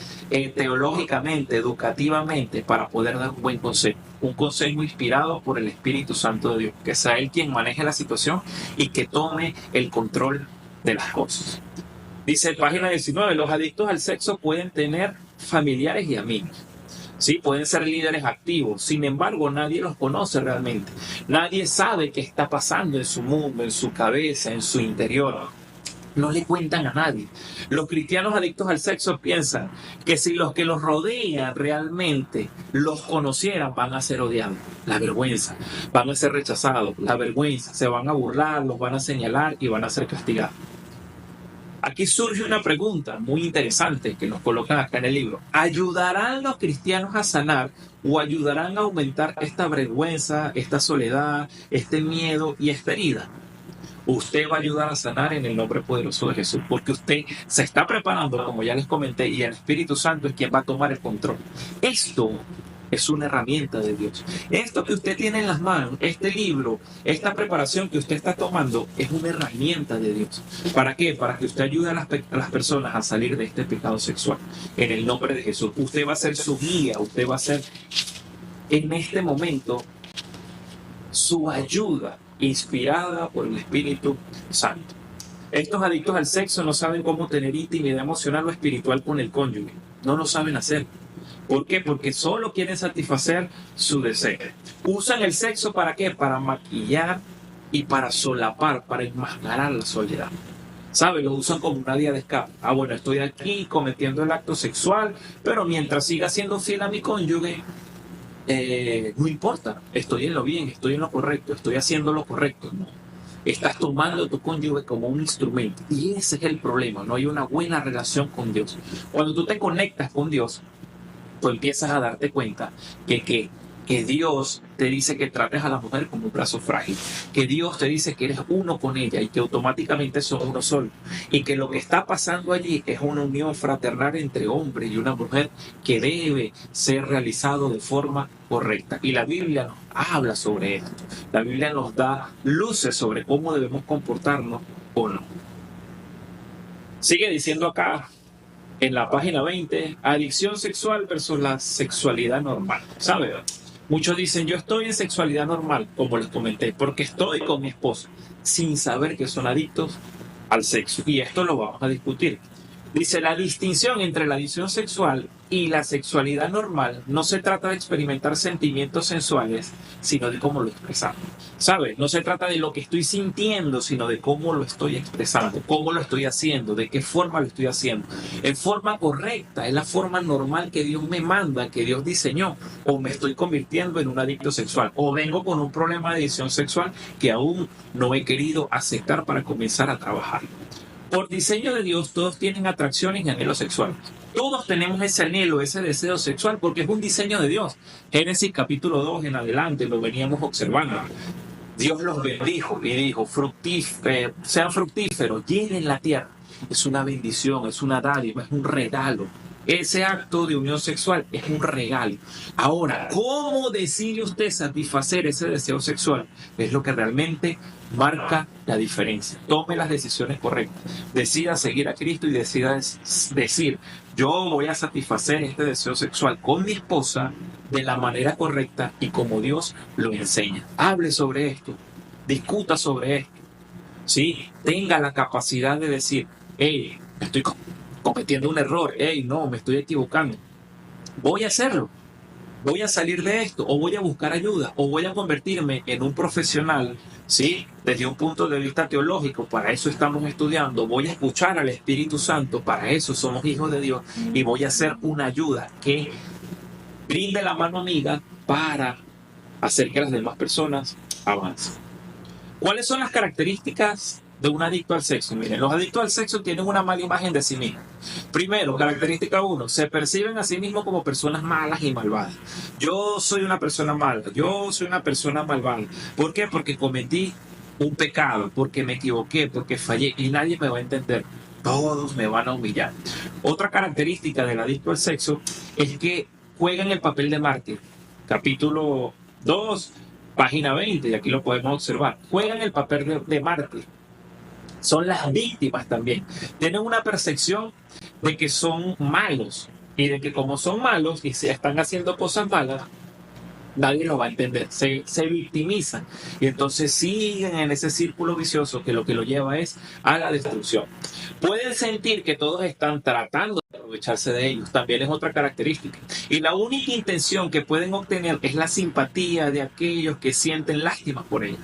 teológicamente, educativamente, para poder dar un buen consejo. Un consejo inspirado por el Espíritu Santo de Dios, que sea Él quien maneje la situación y que tome el control de las cosas. Dice página 19, los adictos al sexo pueden tener familiares y amigos. Sí, pueden ser líderes activos, sin embargo nadie los conoce realmente. Nadie sabe qué está pasando en su mundo, en su cabeza, en su interior. No le cuentan a nadie. Los cristianos adictos al sexo piensan que si los que los rodean realmente los conocieran, van a ser odiados. La vergüenza, van a ser rechazados, la vergüenza, se van a burlar, los van a señalar y van a ser castigados. Aquí surge una pregunta muy interesante que nos colocan acá en el libro. ¿Ayudarán los cristianos a sanar o ayudarán a aumentar esta vergüenza, esta soledad, este miedo y esta herida? Usted va a ayudar a sanar en el nombre poderoso de Jesús, porque usted se está preparando, como ya les comenté, y el Espíritu Santo es quien va a tomar el control. Esto es una herramienta de Dios. Esto que usted tiene en las manos, este libro, esta preparación que usted está tomando, es una herramienta de Dios. ¿Para qué? Para que usted ayude a las personas a salir de este pecado sexual. En el nombre de Jesús. Usted va a ser su guía, usted va a ser en este momento su ayuda, inspirada por el Espíritu Santo. Estos adictos al sexo no saben cómo tener intimidad emocional o espiritual con el cónyuge. No lo saben hacer. ¿Por qué? Porque solo quieren satisfacer su deseo. Usan el sexo ¿para qué? Para maquillar y para solapar, para enmascarar la soledad. ¿Sabe? Lo usan como una vía de escape. Ah, bueno, estoy aquí cometiendo el acto sexual, pero mientras siga siendo fiel a mi cónyuge, no importa, estoy en lo bien, estoy en lo correcto, estoy haciendo lo correcto. No. Estás tomando a tu cónyuge como un instrumento. Y ese es el problema, no hay una buena relación con Dios. Cuando tú te conectas con Dios, tú empiezas a darte cuenta que Dios te dice que trates a la mujer como un brazo frágil, que Dios te dice que eres uno con ella y que automáticamente son uno solo, y que lo que está pasando allí es una unión fraternal entre hombre y una mujer que debe ser realizado de forma correcta. Y la Biblia nos habla sobre esto. La Biblia nos da luces sobre cómo debemos comportarnos o no. Sigue diciendo acá en la página 20, adicción sexual versus la sexualidad normal. ¿Sabe? Muchos dicen, yo estoy en sexualidad normal, como les comenté, porque estoy con mi esposo, sin saber que son adictos al sexo. Y esto lo vamos a discutir. Dice, la distinción entre la adicción sexual y la sexualidad normal no se trata de experimentar sentimientos sensuales, sino de cómo lo expresamos. ¿Sabes? No se trata de lo que estoy sintiendo, sino de cómo lo estoy expresando, cómo lo estoy haciendo, de qué forma lo estoy haciendo. En forma correcta, es la forma normal que Dios me manda, que Dios diseñó, o me estoy convirtiendo en un adicto sexual, o vengo con un problema de adicción sexual que aún no he querido aceptar para comenzar a trabajar. Por diseño de Dios, todos tienen atracciones y anhelos sexuales. Todos tenemos ese anhelo, ese deseo sexual, porque es un diseño de Dios. Génesis capítulo 2 en adelante lo veníamos observando. Dios los bendijo y dijo, sean fructíferos, llenen la tierra. Es una bendición, es una dádiva, es un regalo. Ese acto de unión sexual es un regalo. Ahora, ¿cómo decide usted satisfacer ese deseo sexual? Es lo que realmente marca la diferencia. Tome las decisiones correctas. Decida seguir a Cristo y decida decir, yo voy a satisfacer este deseo sexual con mi esposa de la manera correcta y como Dios lo enseña. Hable sobre esto. Discuta sobre esto. ¿Sí? Tenga la capacidad de decir, hey, estoy cometiendo un error, hey, no, me estoy equivocando. Voy a hacerlo. Voy a salir de esto, o voy a buscar ayuda, o voy a convertirme en un profesional, ¿sí? Desde un punto de vista teológico, para eso estamos estudiando. Voy a escuchar al Espíritu Santo, para eso somos hijos de Dios, y voy a hacer una ayuda que brinde la mano amiga para hacer que las demás personas avancen. ¿Cuáles son las características de un adicto al sexo? Miren, los adictos al sexo tienen una mala imagen de sí mismos. Primero, característica 1, se perciben a sí mismos como personas malas y malvadas. Yo soy una persona mala, yo soy una persona malvada. ¿Por qué? Porque cometí un pecado, porque me equivoqué, porque fallé y nadie me va a entender. Todos me van a humillar. Otra característica del adicto al sexo es que juegan el papel de mártir. Capítulo 2, página 20, y aquí lo podemos observar. Juegan el papel de mártir. Son las víctimas también. Tienen una percepción de que son malos y de que como son malos y se están haciendo cosas malas, nadie lo va a entender. Se victimizan y entonces siguen en ese círculo vicioso que lo lleva es a la destrucción. Pueden sentir que todos están tratando de aprovecharse de ellos, también es otra característica. Y la única intención que pueden obtener es la simpatía de aquellos que sienten lástima por ellos.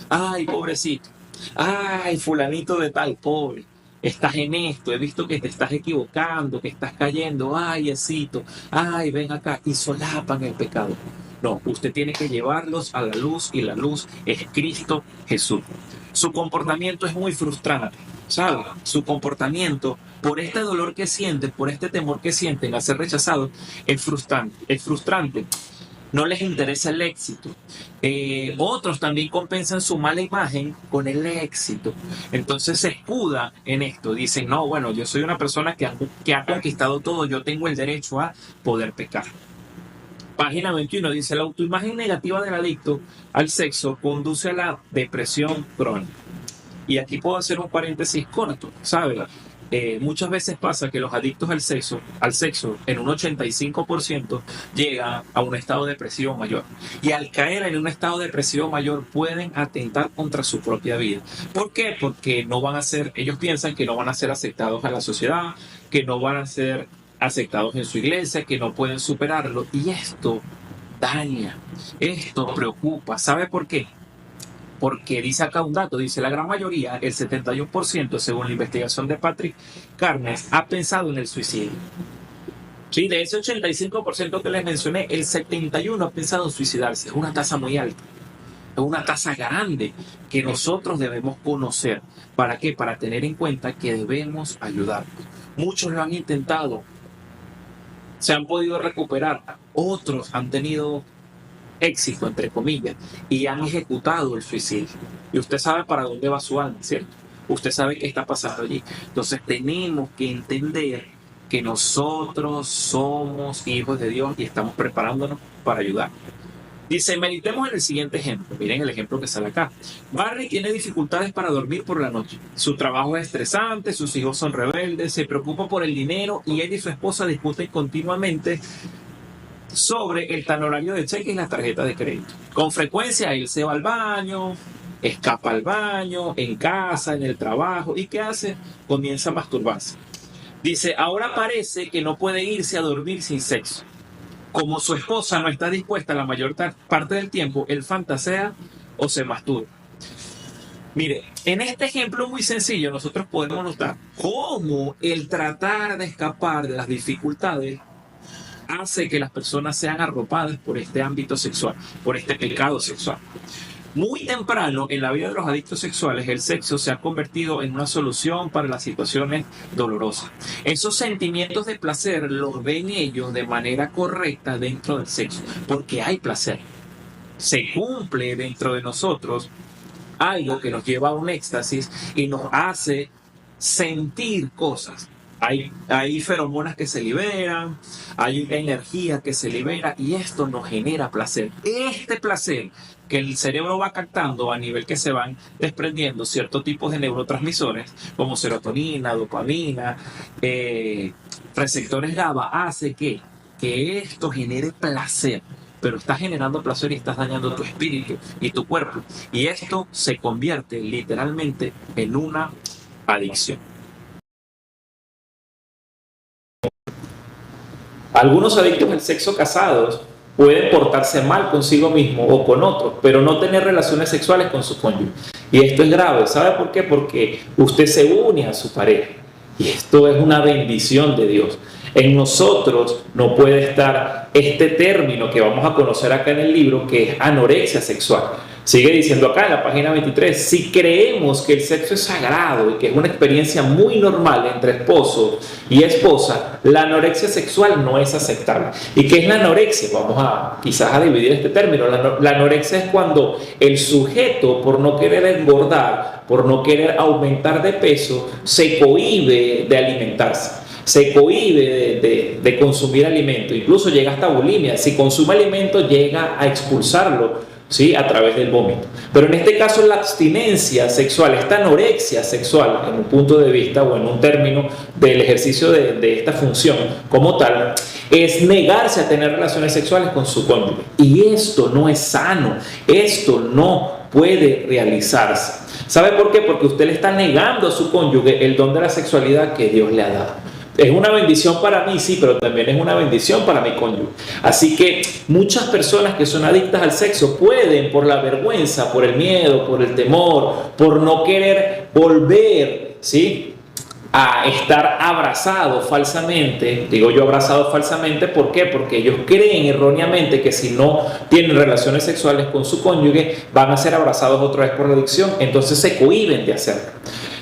Ay, pobrecito. Ay, fulanito de tal, pobre, estás en esto, he visto que te estás equivocando, que estás cayendo, ay, esito, ay, ven acá, y solapan el pecado. No, usted tiene que llevarlos a la luz y la luz es Cristo Jesús. Su comportamiento es muy frustrante, ¿sabe? Su comportamiento, por este dolor que sienten, por este temor que sienten a ser rechazados, es frustrante, es frustrante. No les interesa el éxito. Otros también compensan su mala imagen con el éxito. Entonces se escuda en esto. Dicen, no, bueno, yo soy una persona que ha conquistado todo, yo tengo el derecho a poder pecar. Página 21 dice, la autoimagen negativa del adicto al sexo conduce a la depresión crónica. Y aquí puedo hacer un paréntesis corto, ¿sabes? Muchas veces pasa que los adictos al sexo, en un 85% llegan a un estado depresivo mayor. Y al caer en un estado depresivo mayor pueden atentar contra su propia vida. ¿Por qué? Porque ellos piensan que no van a ser aceptados a la sociedad, que no van a ser aceptados en su iglesia, que no pueden superarlo. Y esto daña, esto preocupa. ¿Sabe por qué? Porque dice acá un dato, dice la gran mayoría, el 71%, según la investigación de Patrick Carnes, ha pensado en el suicidio. Sí, de ese 85% que les mencioné, el 71% ha pensado en suicidarse. Es una tasa muy alta, es una tasa grande que nosotros debemos conocer. ¿Para qué? Para tener en cuenta que debemos ayudar. Muchos lo han intentado, se han podido recuperar, otros han tenido éxito, entre comillas, y han ejecutado el suicidio. Y usted sabe para dónde va su alma, ¿cierto? Usted sabe qué está pasando allí. Entonces tenemos que entender que nosotros somos hijos de Dios y estamos preparándonos para ayudar. Dice, meditemos en el siguiente ejemplo. Miren el ejemplo que sale acá. Barry tiene dificultades para dormir por la noche. Su trabajo es estresante, sus hijos son rebeldes, se preocupa por el dinero y él y su esposa discuten continuamente sobre el talonario de cheque y las tarjetas de crédito. Con frecuencia él se va al baño, escapa al baño, en casa, en el trabajo. ¿Y qué hace? Comienza a masturbarse. Dice, ahora parece que no puede irse a dormir sin sexo. Como su esposa no está dispuesta la mayor parte del tiempo, él fantasea o se masturba. Mire, en este ejemplo muy sencillo nosotros podemos notar cómo el tratar de escapar de las dificultades hace que las personas sean arropadas por este ámbito sexual, por este pecado sexual. Muy temprano en la vida de los adictos sexuales, el sexo se ha convertido en una solución para las situaciones dolorosas. Esos sentimientos de placer los ven ellos de manera correcta dentro del sexo, porque hay placer. Se cumple dentro de nosotros algo que nos lleva a un éxtasis y nos hace sentir cosas. Hay feromonas que se liberan, hay energía que se libera y esto nos genera placer. Este placer que el cerebro va captando a nivel que se van desprendiendo ciertos tipos de neurotransmisores como serotonina, dopamina, receptores GABA, hace que esto genere placer, pero estás generando placer y estás dañando tu espíritu y tu cuerpo. Y esto se convierte literalmente en una adicción. Algunos adictos al sexo casados pueden portarse mal consigo mismo o con otros, pero no tener relaciones sexuales con su cónyuge. Y esto es grave. ¿Sabe por qué? Porque usted se une a su pareja. Y esto es una bendición de Dios. En nosotros no puede estar este término que vamos a conocer acá en el libro, que es anorexia sexual. Sigue diciendo acá en la página 23, si creemos que el sexo es sagrado y que es una experiencia muy normal entre esposo y esposa, la anorexia sexual no es aceptable. ¿Y qué es la anorexia? Vamos a quizás a dividir este término. La anorexia es cuando el sujeto, por no querer engordar, por no querer aumentar de peso, se cohíbe de alimentarse. Se cohíbe de consumir alimento, incluso llega hasta bulimia. Si consume alimento, llega a expulsarlo, ¿sí?, a través del vómito. Pero en este caso la abstinencia sexual, esta anorexia sexual, en un punto de vista o en un término del ejercicio de esta función como tal, es negarse a tener relaciones sexuales con su cónyuge. Y esto no es sano, esto no puede realizarse. ¿Sabe por qué? Porque usted le está negando a su cónyuge el don de la sexualidad que Dios le ha dado. Es una bendición para mí, sí, pero también es una bendición para mi cónyuge. Así que muchas personas que son adictas al sexo pueden, por la vergüenza, por el miedo, por el temor, por no querer volver, ¿sí?, a estar abrazados falsamente. Digo yo abrazado falsamente, ¿por qué? Porque ellos creen erróneamente que si no tienen relaciones sexuales con su cónyuge van a ser abrazados otra vez por la adicción, entonces se cohíben de hacerlo.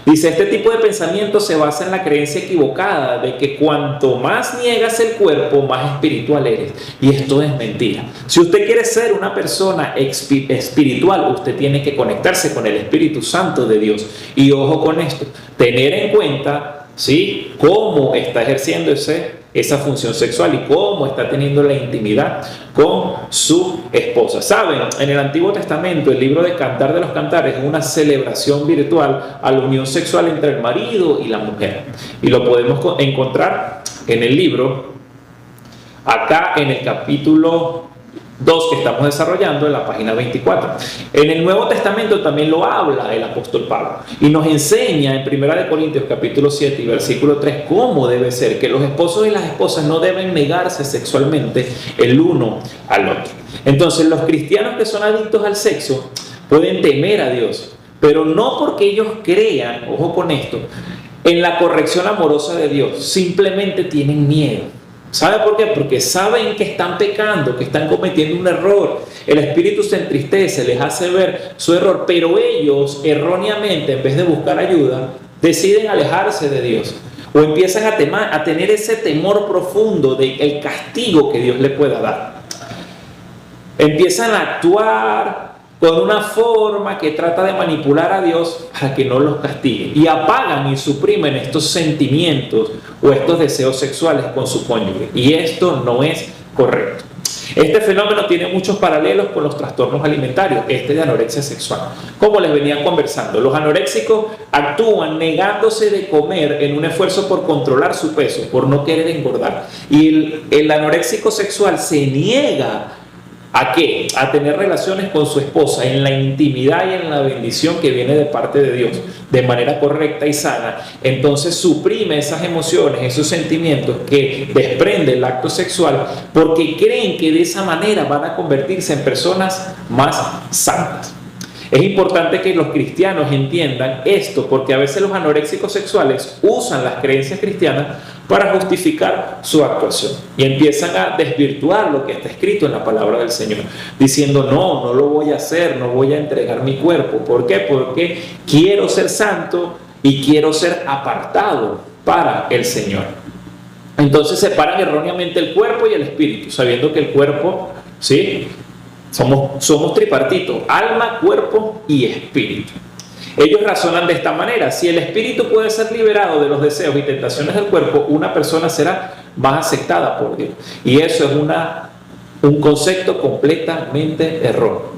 Dice, este tipo de pensamiento se basa en la creencia equivocada de que cuanto más niegas el cuerpo, más espiritual eres. Y esto es mentira. Si usted quiere ser una persona espiritual, usted tiene que conectarse con el Espíritu Santo de Dios. Y ojo con esto, tener en cuenta, ¿sí?, cómo está ejerciendo esa función sexual y cómo está teniendo la intimidad con su esposa. Saben, en el Antiguo Testamento el libro de Cantar de los Cantares es una celebración virtual a la unión sexual entre el marido y la mujer, y lo podemos encontrar en el libro acá en el capítulo 2 que estamos desarrollando en la página 24. En el Nuevo Testamento también lo habla el apóstol Pablo y nos enseña en 1 Corintios capítulo 7 y versículo 3 cómo debe ser, que los esposos y las esposas no deben negarse sexualmente el uno al otro. Entonces los cristianos que son adictos al sexo pueden temer a Dios, pero no porque ellos crean, ojo con esto, en la corrección amorosa de Dios, simplemente tienen miedo. ¿Sabe por qué? Porque saben que están pecando, que están cometiendo un error. El espíritu se entristece, les hace ver su error, pero ellos erróneamente, en vez de buscar ayuda, deciden alejarse de Dios o empiezan a tener ese temor profundo del castigo que Dios le pueda dar. Empiezan a actuar con una forma que trata de manipular a Dios para que no los castigue, y apagan y suprimen estos sentimientos o estos deseos sexuales con su cónyuge, y esto no es correcto. Este fenómeno tiene muchos paralelos con los trastornos alimentarios, de anorexia sexual. Como les venía conversando, los anoréxicos actúan negándose de comer en un esfuerzo por controlar su peso, por no querer engordar, y el anoréxico sexual se niega ¿A qué? A tener relaciones con su esposa en la intimidad y en la bendición que viene de parte de Dios, de manera correcta y sana. Entonces suprime esas emociones, esos sentimientos que desprende el acto sexual, porque creen que de esa manera van a convertirse en personas más santas. Es importante que los cristianos entiendan esto, porque a veces los anoréxicos sexuales usan las creencias cristianas para justificar su actuación y empiezan a desvirtuar lo que está escrito en la palabra del Señor, diciendo no lo voy a hacer, no voy a entregar mi cuerpo. ¿Por qué? Porque quiero ser santo y quiero ser apartado para el Señor. Entonces separan erróneamente el cuerpo y el espíritu, sabiendo que el cuerpo, ¿sí?, somos tripartitos: alma, cuerpo y espíritu. Ellos razonan de esta manera: si el espíritu puede ser liberado de los deseos y tentaciones del cuerpo, una persona será más aceptada por Dios. Y eso es un concepto completamente erróneo.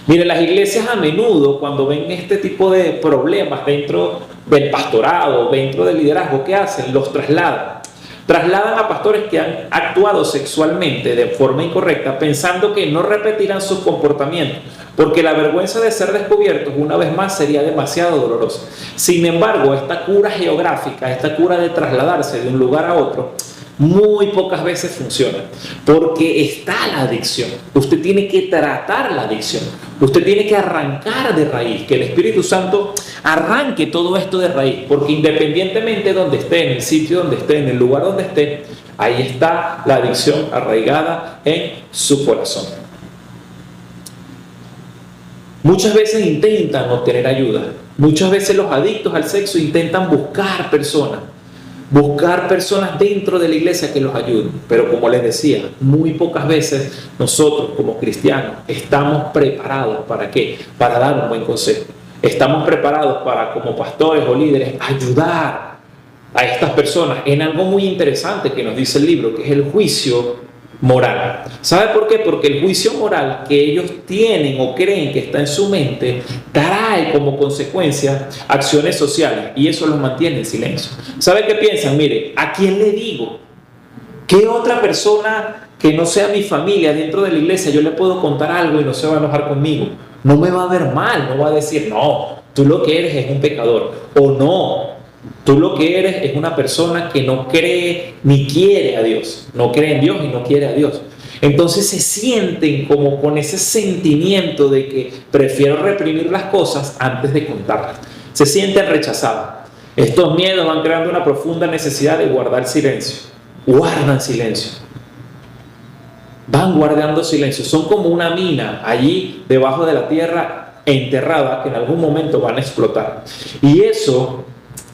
Miren, las iglesias a menudo, cuando ven este tipo de problemas dentro del pastorado, dentro del liderazgo, ¿qué hacen? Los trasladan a pastores que han actuado sexualmente de forma incorrecta, pensando que no repetirán sus comportamientos, porque la vergüenza de ser descubiertos una vez más sería demasiado dolorosa. Sin embargo, esta cura geográfica, esta cura de trasladarse de un lugar a otro, muy pocas veces funciona, porque está la adicción. Usted tiene que tratar la adicción, usted tiene que arrancar de raíz, que el Espíritu Santo arranque todo esto de raíz, porque independientemente de donde esté, en el sitio donde esté, en el lugar donde esté, ahí está la adicción arraigada en su corazón. Muchas veces intentan obtener ayuda, muchas veces los adictos al sexo intentan buscar personas dentro de la iglesia que los ayuden, pero como les decía, muy pocas veces nosotros como cristianos estamos preparados ¿para qué? Para dar un buen consejo. Estamos preparados para, como pastores o líderes, ayudar a estas personas en algo muy interesante que nos dice el libro, que es el juicio moral. ¿Sabe por qué? Porque el juicio moral que ellos tienen o creen que está en su mente trae como consecuencia acciones sociales, y eso los mantiene en silencio. ¿Sabe qué piensan? Mire, ¿a quién le digo? ¿Qué otra persona que no sea mi familia dentro de la iglesia yo le puedo contar algo y no se va a enojar conmigo? No me va a ver mal, no va a decir, no, tú lo que eres es un pecador, o no, tú lo que eres es una persona que no cree ni quiere a Dios, no cree en Dios y no quiere a Dios. Entonces se sienten como con ese sentimiento de que prefiero reprimir las cosas antes de contarlas. Se sienten rechazados. Estos miedos van creando una profunda necesidad de guardar silencio. Guardan silencio. Van guardando silencio. Son como una mina allí debajo de la tierra enterrada que en algún momento van a explotar. Y eso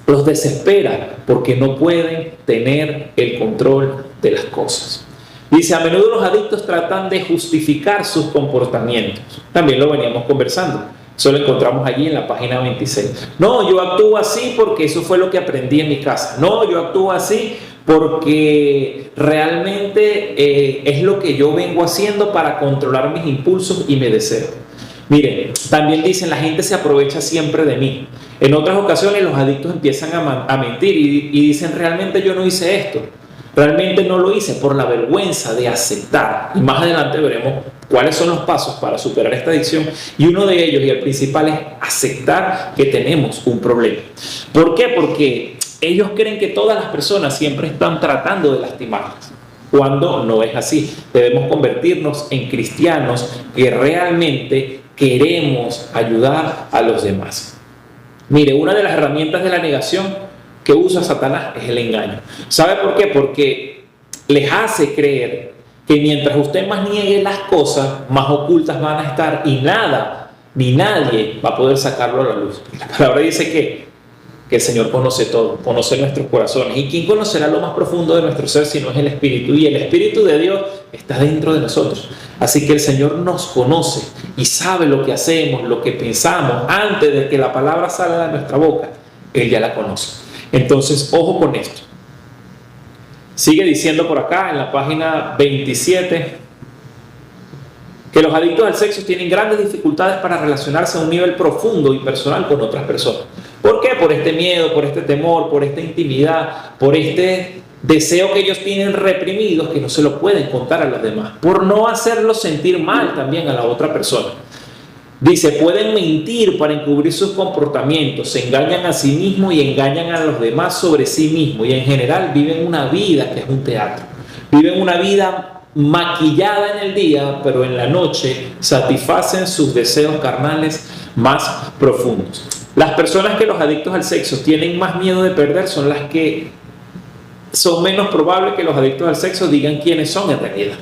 los desespera porque no pueden tener el control de las cosas. Dice, a menudo los adictos tratan de justificar sus comportamientos. También lo veníamos conversando. Eso lo encontramos allí en la página 26. No, yo actúo así porque eso fue lo que aprendí en mi casa. No, yo actúo así porque realmente es lo que yo vengo haciendo para controlar mis impulsos y mis deseos. Miren, también dicen, la gente se aprovecha siempre de mí. En otras ocasiones los adictos empiezan a mentir y dicen, realmente yo no hice esto. Realmente no lo hice por la vergüenza de aceptar. Y más adelante veremos cuáles son los pasos para superar esta adicción. Y uno de ellos, y el principal, es aceptar que tenemos un problema. ¿Por qué? Porque ellos creen que todas las personas siempre están tratando de lastimarlas, cuando no es así. Debemos convertirnos en cristianos que realmente queremos ayudar a los demás. Mire, una de las herramientas de la negación que usa Satanás es el engaño. ¿Sabe por qué? Porque les hace creer que mientras usted más niegue las cosas, más ocultas van a estar y nada ni nadie va a poder sacarlo a la luz. La palabra dice que el Señor conoce todo, conoce nuestros corazones. ¿Y quién conocerá lo más profundo de nuestro ser si no es el Espíritu? Y el Espíritu de Dios está dentro de nosotros. Así que el Señor nos conoce y sabe lo que hacemos, lo que pensamos. Antes de que la palabra salga de nuestra boca, Él ya la conoce. Entonces, ojo con esto. Sigue diciendo por acá en la página 27 que los adictos al sexo tienen grandes dificultades para relacionarse a un nivel profundo y personal con otras personas. ¿Por qué? Por este miedo, por este temor, por esta intimidad, por este deseo que ellos tienen reprimidos que no se lo pueden contar a los demás, por no hacerlos sentir mal también a la otra persona. Dice, pueden mentir para encubrir sus comportamientos, se engañan a sí mismos y engañan a los demás sobre sí mismos, y en general viven una vida que es un teatro. Viven una vida maquillada en el día, pero en la noche satisfacen sus deseos carnales más profundos. Las personas que los adictos al sexo tienen más miedo de perder son las que son menos probables que los adictos al sexo digan quiénes son en realidad.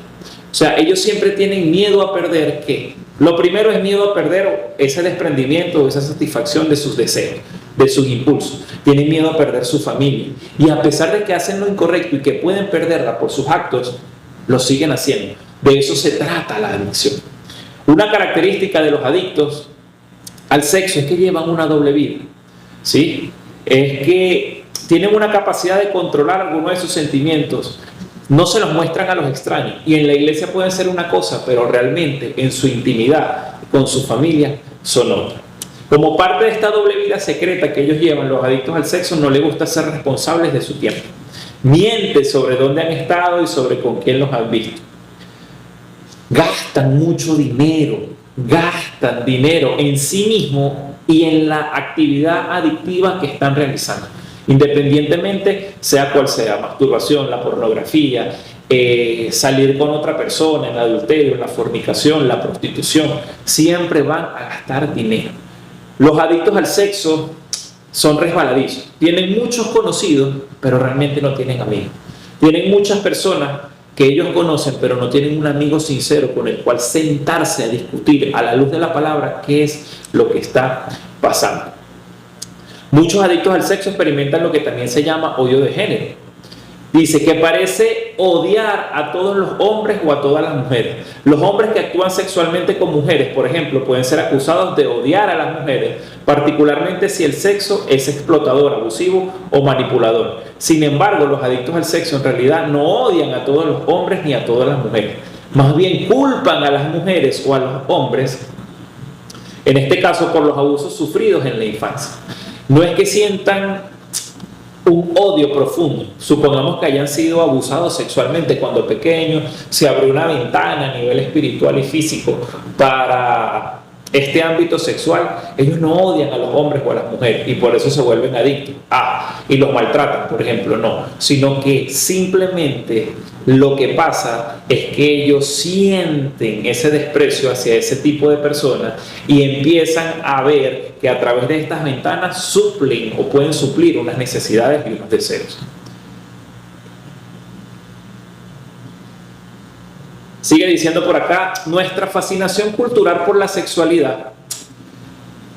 O sea, ellos siempre tienen miedo a perder, ¿qué? Lo primero es miedo a perder ese desprendimiento o esa satisfacción de sus deseos, de sus impulsos. Tienen miedo a perder su familia. Y a pesar de que hacen lo incorrecto y que pueden perderla por sus actos, lo siguen haciendo. De eso se trata la adicción. Una característica de los adictos al sexo es que llevan una doble vida, ¿sí? Es que tienen una capacidad de controlar algunos de sus sentimientos. No se los muestran a los extraños, y en la iglesia pueden ser una cosa, pero realmente en su intimidad con su familia son otra. Como parte de esta doble vida secreta que ellos llevan, los adictos al sexo no les gusta ser responsables de su tiempo. Mienten sobre dónde han estado y sobre con quién los han visto. Gastan mucho dinero, gastan dinero en sí mismos y en la actividad adictiva que están realizando. Independientemente sea cual sea, masturbación, la pornografía, salir con otra persona, el adulterio, la fornicación, la prostitución, siempre van a gastar dinero. Los adictos al sexo son resbaladizos, tienen muchos conocidos, pero realmente no tienen amigos. Tienen muchas personas que ellos conocen, pero no tienen un amigo sincero con el cual sentarse a discutir a la luz de la palabra qué es lo que está pasando. Muchos adictos al sexo experimentan lo que también se llama odio de género. Dice que parece odiar a todos los hombres o a todas las mujeres. Los hombres que actúan sexualmente con mujeres, por ejemplo, pueden ser acusados de odiar a las mujeres, particularmente si el sexo es explotador, abusivo o manipulador. Sin embargo, los adictos al sexo en realidad no odian a todos los hombres ni a todas las mujeres. Más bien culpan a las mujeres o a los hombres, en este caso por los abusos sufridos en la infancia. No es que sientan un odio profundo. Supongamos que hayan sido abusados sexualmente cuando pequeños, se abrió una ventana a nivel espiritual y físico para este ámbito sexual. Ellos no odian a los hombres o a las mujeres y por eso se vuelven adictos. Y los maltratan, por ejemplo, no. Sino que simplemente lo que pasa es que ellos sienten ese desprecio hacia ese tipo de personas y empiezan a ver que a través de estas ventanas suplen o pueden suplir unas necesidades y unos deseos. Sigue diciendo por acá, nuestra fascinación cultural por la sexualidad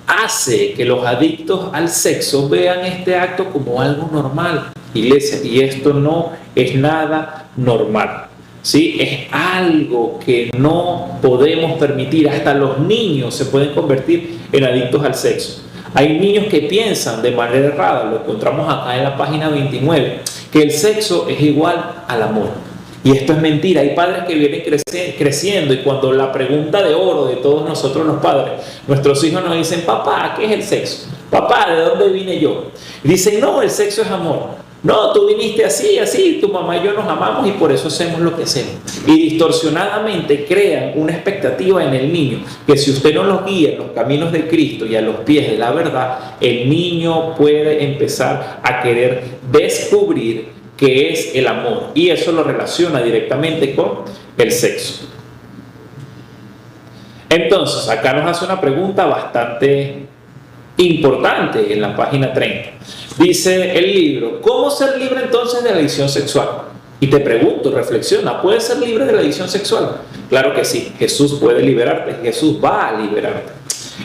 hace que los adictos al sexo vean este acto como algo normal, iglesia, y esto no es nada normal, ¿sí? Es algo que no podemos permitir. Hasta los niños se pueden convertir en adictos al sexo. Hay niños que piensan de manera errada, lo encontramos acá en la página 29, que el sexo es igual al amor. Y esto es mentira. Hay padres que vienen creciendo y cuando la pregunta de oro de todos nosotros los padres, nuestros hijos nos dicen, papá, ¿qué es el sexo? Papá, ¿de dónde vine yo? Y dicen, no, el sexo es amor. No, tú viniste así, así, tu mamá y yo nos amamos y por eso hacemos lo que hacemos. Y distorsionadamente crean una expectativa en el niño, que si usted no los guía en los caminos de Cristo y a los pies de la verdad, el niño puede empezar a querer descubrir qué es el amor, y eso lo relaciona directamente con el sexo. Entonces, acá nos hace una pregunta bastante importante en la página 30. Dice el libro, ¿cómo ser libre entonces de la adicción sexual? Y te pregunto, reflexiona, ¿puedes ser libre de la adicción sexual? Claro que sí, Jesús puede liberarte, Jesús va a liberarte.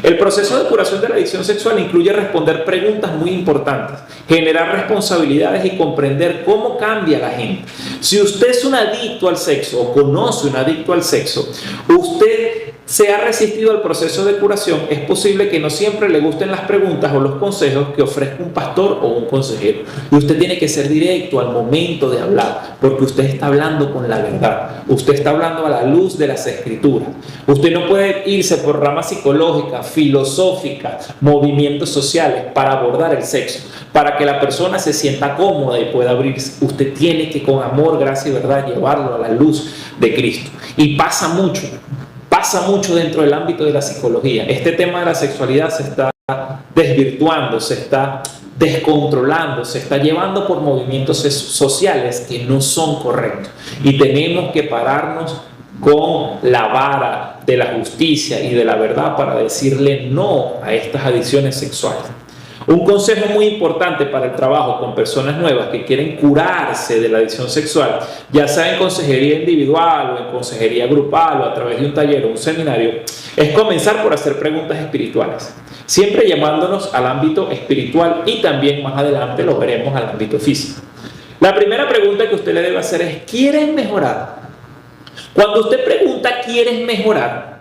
El proceso de curación de la adicción sexual incluye responder preguntas muy importantes, generar responsabilidades y comprender cómo cambia la gente. Si usted es un adicto al sexo o conoce un adicto al sexo, usted se ha resistido al proceso de curación, es posible que no siempre le gusten las preguntas o los consejos que ofrezca un pastor o un consejero. Y usted tiene que ser directo al momento de hablar, porque usted está hablando con la verdad. Usted está hablando a la luz de las Escrituras. Usted no puede irse por ramas psicológicas, filosóficas, movimientos sociales para abordar el sexo, para que la persona se sienta cómoda y pueda abrirse. Usted tiene que con amor, gracia y verdad llevarlo a la luz de Cristo. Y pasa mucho dentro del ámbito de la psicología. Este tema de la sexualidad se está desvirtuando, se está descontrolando, se está llevando por movimientos sociales que no son correctos. Y tenemos que pararnos con la vara de la justicia y de la verdad para decirle no a estas adicciones sexuales. Un consejo muy importante para el trabajo con personas nuevas que quieren curarse de la adicción sexual, ya sea en consejería individual o en consejería grupal o a través de un taller o un seminario, es comenzar por hacer preguntas espirituales, siempre llamándonos al ámbito espiritual y también más adelante lo veremos al ámbito físico. La primera pregunta que usted le debe hacer es: ¿quieres mejorar? Cuando usted pregunta ¿quieres mejorar?,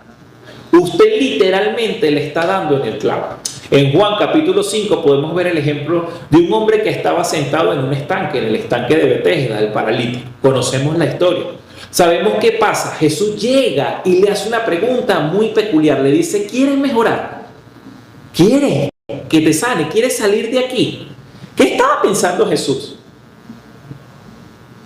usted literalmente le está dando en el clavo. En Juan capítulo 5 podemos ver el ejemplo de un hombre que estaba sentado en un estanque, en el estanque de Betesda, el paralítico. Conocemos la historia. Sabemos qué pasa. Jesús llega y le hace una pregunta muy peculiar. Le dice: ¿quieres mejorar? ¿Quieres que te sane? ¿Quieres salir de aquí? ¿Qué estaba pensando Jesús?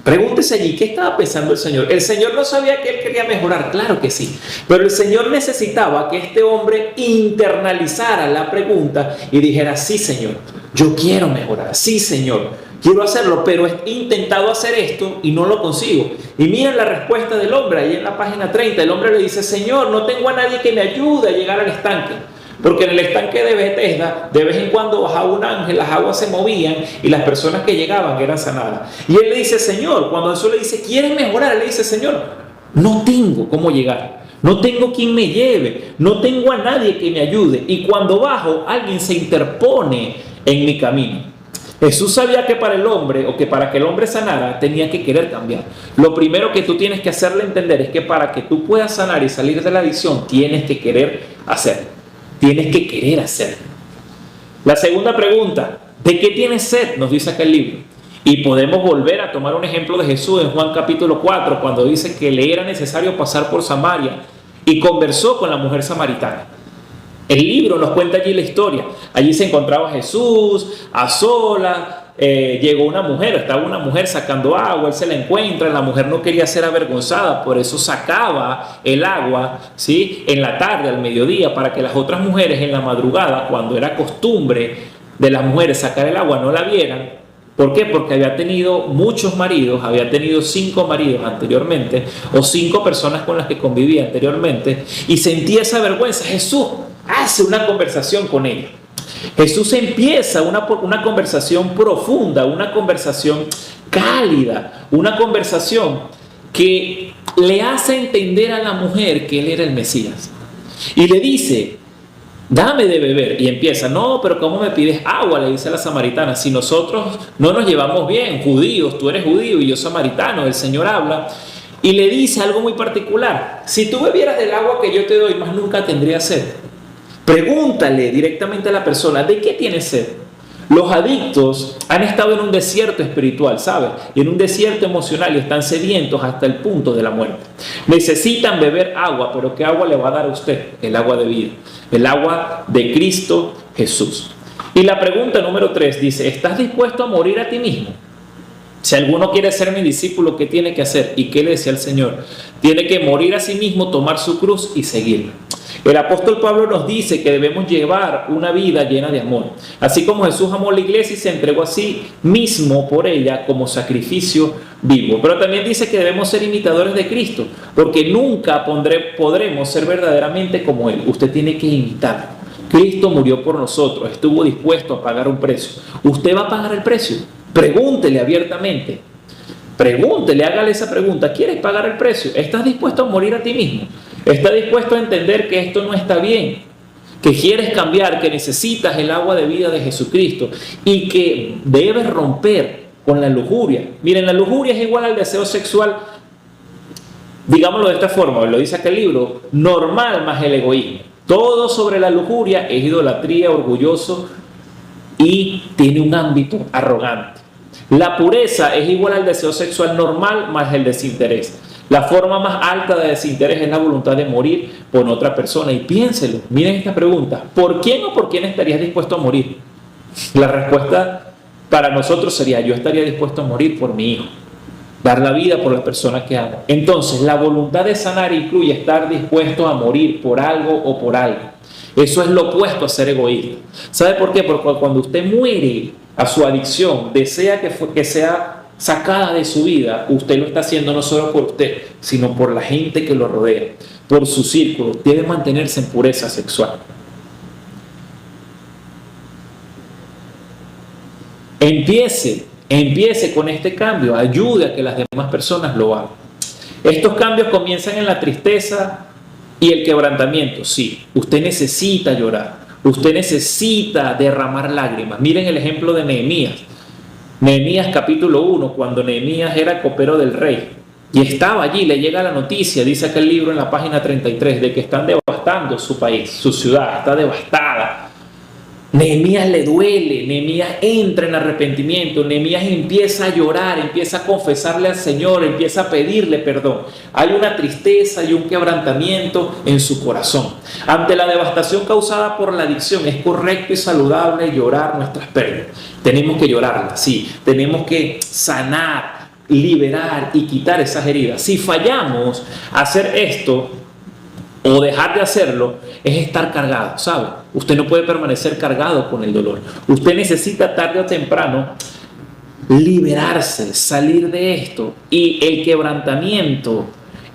Pregúntese allí, ¿qué estaba pensando el Señor? El Señor no sabía que él quería mejorar, claro que sí, pero el Señor necesitaba que este hombre internalizara la pregunta y dijera: sí, Señor, yo quiero mejorar, sí, Señor, quiero hacerlo, pero he intentado hacer esto y no lo consigo. Y miren la respuesta del hombre, ahí en la página 30, el hombre le dice: Señor, no tengo a nadie que me ayude a llegar al estanque. Porque en el estanque de Betesda, de vez en cuando bajaba un ángel, las aguas se movían y las personas que llegaban eran sanadas. Y él le dice: Señor, cuando Jesús le dice: ¿quieres mejorar?, él le dice: Señor, no tengo cómo llegar, no tengo quien me lleve, no tengo a nadie que me ayude. Y cuando bajo, alguien se interpone en mi camino. Jesús sabía que para el hombre, o que para que el hombre sanara, tenía que querer cambiar. Lo primero que tú tienes que hacerle entender es que para que tú puedas sanar y salir de la adicción, tienes que querer hacerlo. Tienes que querer hacerlo. La segunda pregunta: ¿de qué tienes sed?, nos dice acá el libro. Y podemos volver a tomar un ejemplo de Jesús en Juan capítulo 4, cuando dice que le era necesario pasar por Samaria y conversó con la mujer samaritana. El libro nos cuenta allí la historia. Allí se encontraba Jesús a solas. Llegó una mujer, estaba una mujer sacando agua, él se la encuentra, la mujer no quería ser avergonzada, por eso sacaba el agua, ¿sí?, en la tarde, al mediodía, para que las otras mujeres en la madrugada, cuando era costumbre de las mujeres sacar el agua, no la vieran. ¿Por qué? Porque había tenido muchos maridos, había tenido 5 maridos anteriormente, o 5 personas con las que convivía anteriormente, y sentía esa vergüenza. Jesús hace una conversación con ella. Jesús empieza una conversación profunda, una conversación cálida, una conversación que le hace entender a la mujer que él era el Mesías. Y le dice: dame de beber. Y empieza: no, pero ¿cómo me pides agua?, le dice a la samaritana, si nosotros no nos llevamos bien, judíos, tú eres judío y yo samaritano. El Señor habla y le dice algo muy particular: si tú bebieras del agua que yo te doy, más nunca tendrías sed. Pregúntale directamente a la persona: ¿de qué tienes sed? Los adictos han estado en un desierto espiritual, ¿sabes? Y en un desierto emocional, y están sedientos hasta el punto de la muerte. Necesitan beber agua, pero ¿qué agua le va a dar a usted? El agua de vida, el agua de Cristo Jesús. Y la pregunta número 3 dice: ¿estás dispuesto a morir a ti mismo? Si alguno quiere ser mi discípulo, ¿qué tiene que hacer? ¿Y qué le decía el Señor? Tiene que morir a sí mismo, tomar su cruz y seguirlo. El apóstol Pablo nos dice que debemos llevar una vida llena de amor. Así como Jesús amó la iglesia y se entregó a sí mismo por ella como sacrificio vivo. Pero también dice que debemos ser imitadores de Cristo, porque nunca podremos ser verdaderamente como Él. Usted tiene que imitarlo. Cristo murió por nosotros, estuvo dispuesto a pagar un precio. ¿Usted va a pagar el precio? Pregúntele abiertamente. Pregúntele, hágale esa pregunta: ¿quieres pagar el precio? ¿Estás dispuesto a morir a ti mismo? ¿Estás dispuesto a entender que esto no está bien? Que quieres cambiar, que necesitas el agua de vida de Jesucristo y que debes romper con la lujuria. Miren, la lujuria es igual al deseo sexual, digámoslo de esta forma, lo dice acá el libro, normal más el egoísmo. Todo sobre la lujuria es idolatría, orgulloso y tiene un ámbito arrogante. La pureza es igual al deseo sexual normal más el desinterés. La forma más alta de desinterés es la voluntad de morir por otra persona. Y piénselo, miren esta pregunta: ¿por quién o por quién estarías dispuesto a morir? La respuesta Para nosotros sería: yo estaría dispuesto a morir por mi hijo, dar la vida por las personas que amo. Entonces, la voluntad de sanar incluye estar dispuesto a morir por algo o por algo. Eso es lo opuesto a ser egoísta. ¿Sabe por qué? Porque cuando usted muere a su adicción, desea que sea sacada de su vida, usted lo está haciendo no solo por usted, sino por la gente que lo rodea, por su círculo. Debe mantenerse en pureza sexual. Empiece con este cambio, ayude a que las demás personas lo hagan. Estos cambios comienzan en la tristeza y el quebrantamiento. Sí, usted necesita llorar, usted necesita derramar lágrimas. Miren el ejemplo de Nehemías. Nehemías capítulo 1, cuando Nehemías era copero del rey y estaba allí, le llega la noticia, dice aquel libro en la página 33, de que están devastando su país, su ciudad está devastada. Nehemías le duele, Nehemías entra en arrepentimiento, Nehemías empieza a llorar, empieza a confesarle al Señor, empieza a pedirle perdón. Hay una tristeza y un quebrantamiento en su corazón. Ante la devastación causada por la adicción, es correcto y saludable llorar nuestras pérdidas. Tenemos que llorarlas, sí, tenemos que sanar, liberar y quitar esas heridas. Si fallamos a hacer esto, o dejar de hacerlo, es estar cargado, ¿sabe? Usted no puede permanecer cargado con el dolor. Usted necesita tarde o temprano liberarse, salir de esto. Y el quebrantamiento,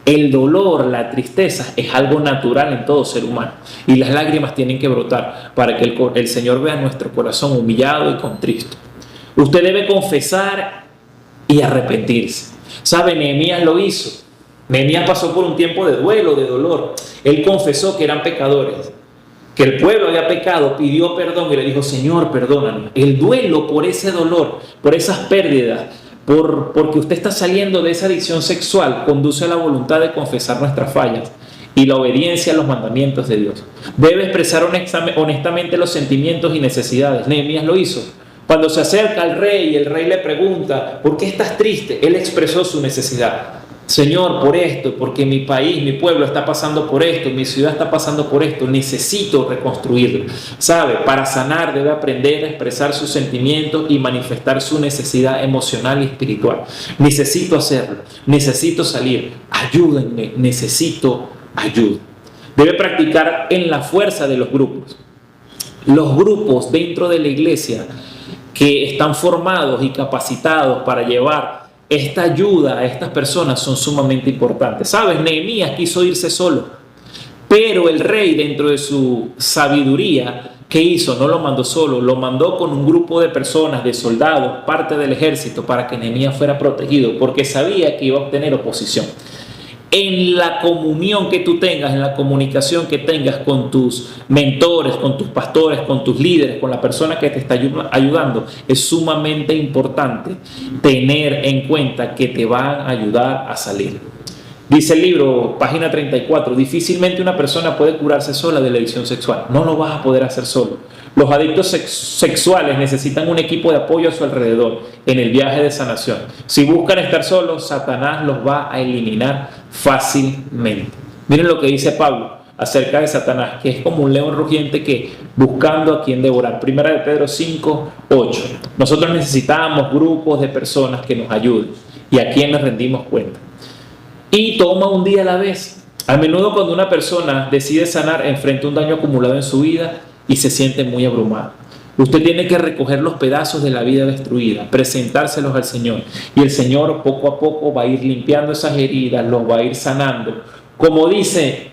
el dolor, la tristeza es algo natural en todo ser humano. Y las lágrimas tienen que brotar para que el Señor vea nuestro corazón humillado y contristo. Usted debe confesar y arrepentirse. ¿Sabe? Nehemías lo hizo. Nehemías pasó por un tiempo de duelo, de dolor. Él confesó que eran pecadores, que el pueblo había pecado, pidió perdón y le dijo: Señor, perdóname. El duelo por ese dolor, por esas pérdidas, porque usted está saliendo de esa adicción sexual, conduce a la voluntad de confesar nuestras fallas y la obediencia a los mandamientos de Dios. Debe expresar honestamente los sentimientos y necesidades. Nehemías lo hizo. Cuando se acerca al rey y el rey le pregunta: ¿por qué estás triste?, él expresó su necesidad. Señor, por esto, porque mi país, mi pueblo está pasando por esto, mi ciudad está pasando por esto, necesito reconstruirlo. ¿Sabe? Para sanar debe aprender a expresar sus sentimientos y manifestar su necesidad emocional y espiritual. Necesito hacerlo, necesito salir, ayúdenme, necesito ayuda. Debe practicar en la fuerza de los grupos. Los grupos dentro de la iglesia que están formados y capacitados para llevar esta ayuda a estas personas son sumamente importantes. ¿Sabes? Nehemías quiso irse solo, pero el rey, dentro de su sabiduría, ¿qué hizo? No lo mandó solo, lo mandó con un grupo de personas, de soldados, parte del ejército, para que Nehemías fuera protegido, porque sabía que iba a obtener oposición. En la comunión que tú tengas, en la comunicación que tengas con tus mentores, con tus pastores, con tus líderes, con la persona que te está ayudando, es sumamente importante tener en cuenta que te van a ayudar a salir. Dice el libro, página 34, difícilmente una persona puede curarse sola de la adicción sexual. No lo vas a poder hacer solo. Los adictos sexuales necesitan un equipo de apoyo a su alrededor en el viaje de sanación. Si buscan estar solos, Satanás los va a eliminar fácilmente. Miren lo que dice Pablo acerca de Satanás, que es como un león rugiente que buscando a quien devorar. Primera de Pedro 5, 8. Nosotros necesitamos grupos de personas que nos ayuden y a quien nos rendimos cuenta. Y toma un día a la vez. A menudo cuando una persona decide sanar, enfrenta un daño acumulado en su vida y se siente muy abrumado. Usted tiene que recoger los pedazos de la vida destruida, presentárselos al Señor, y el Señor poco a poco va a ir limpiando esas heridas, los va a ir sanando. Como dice,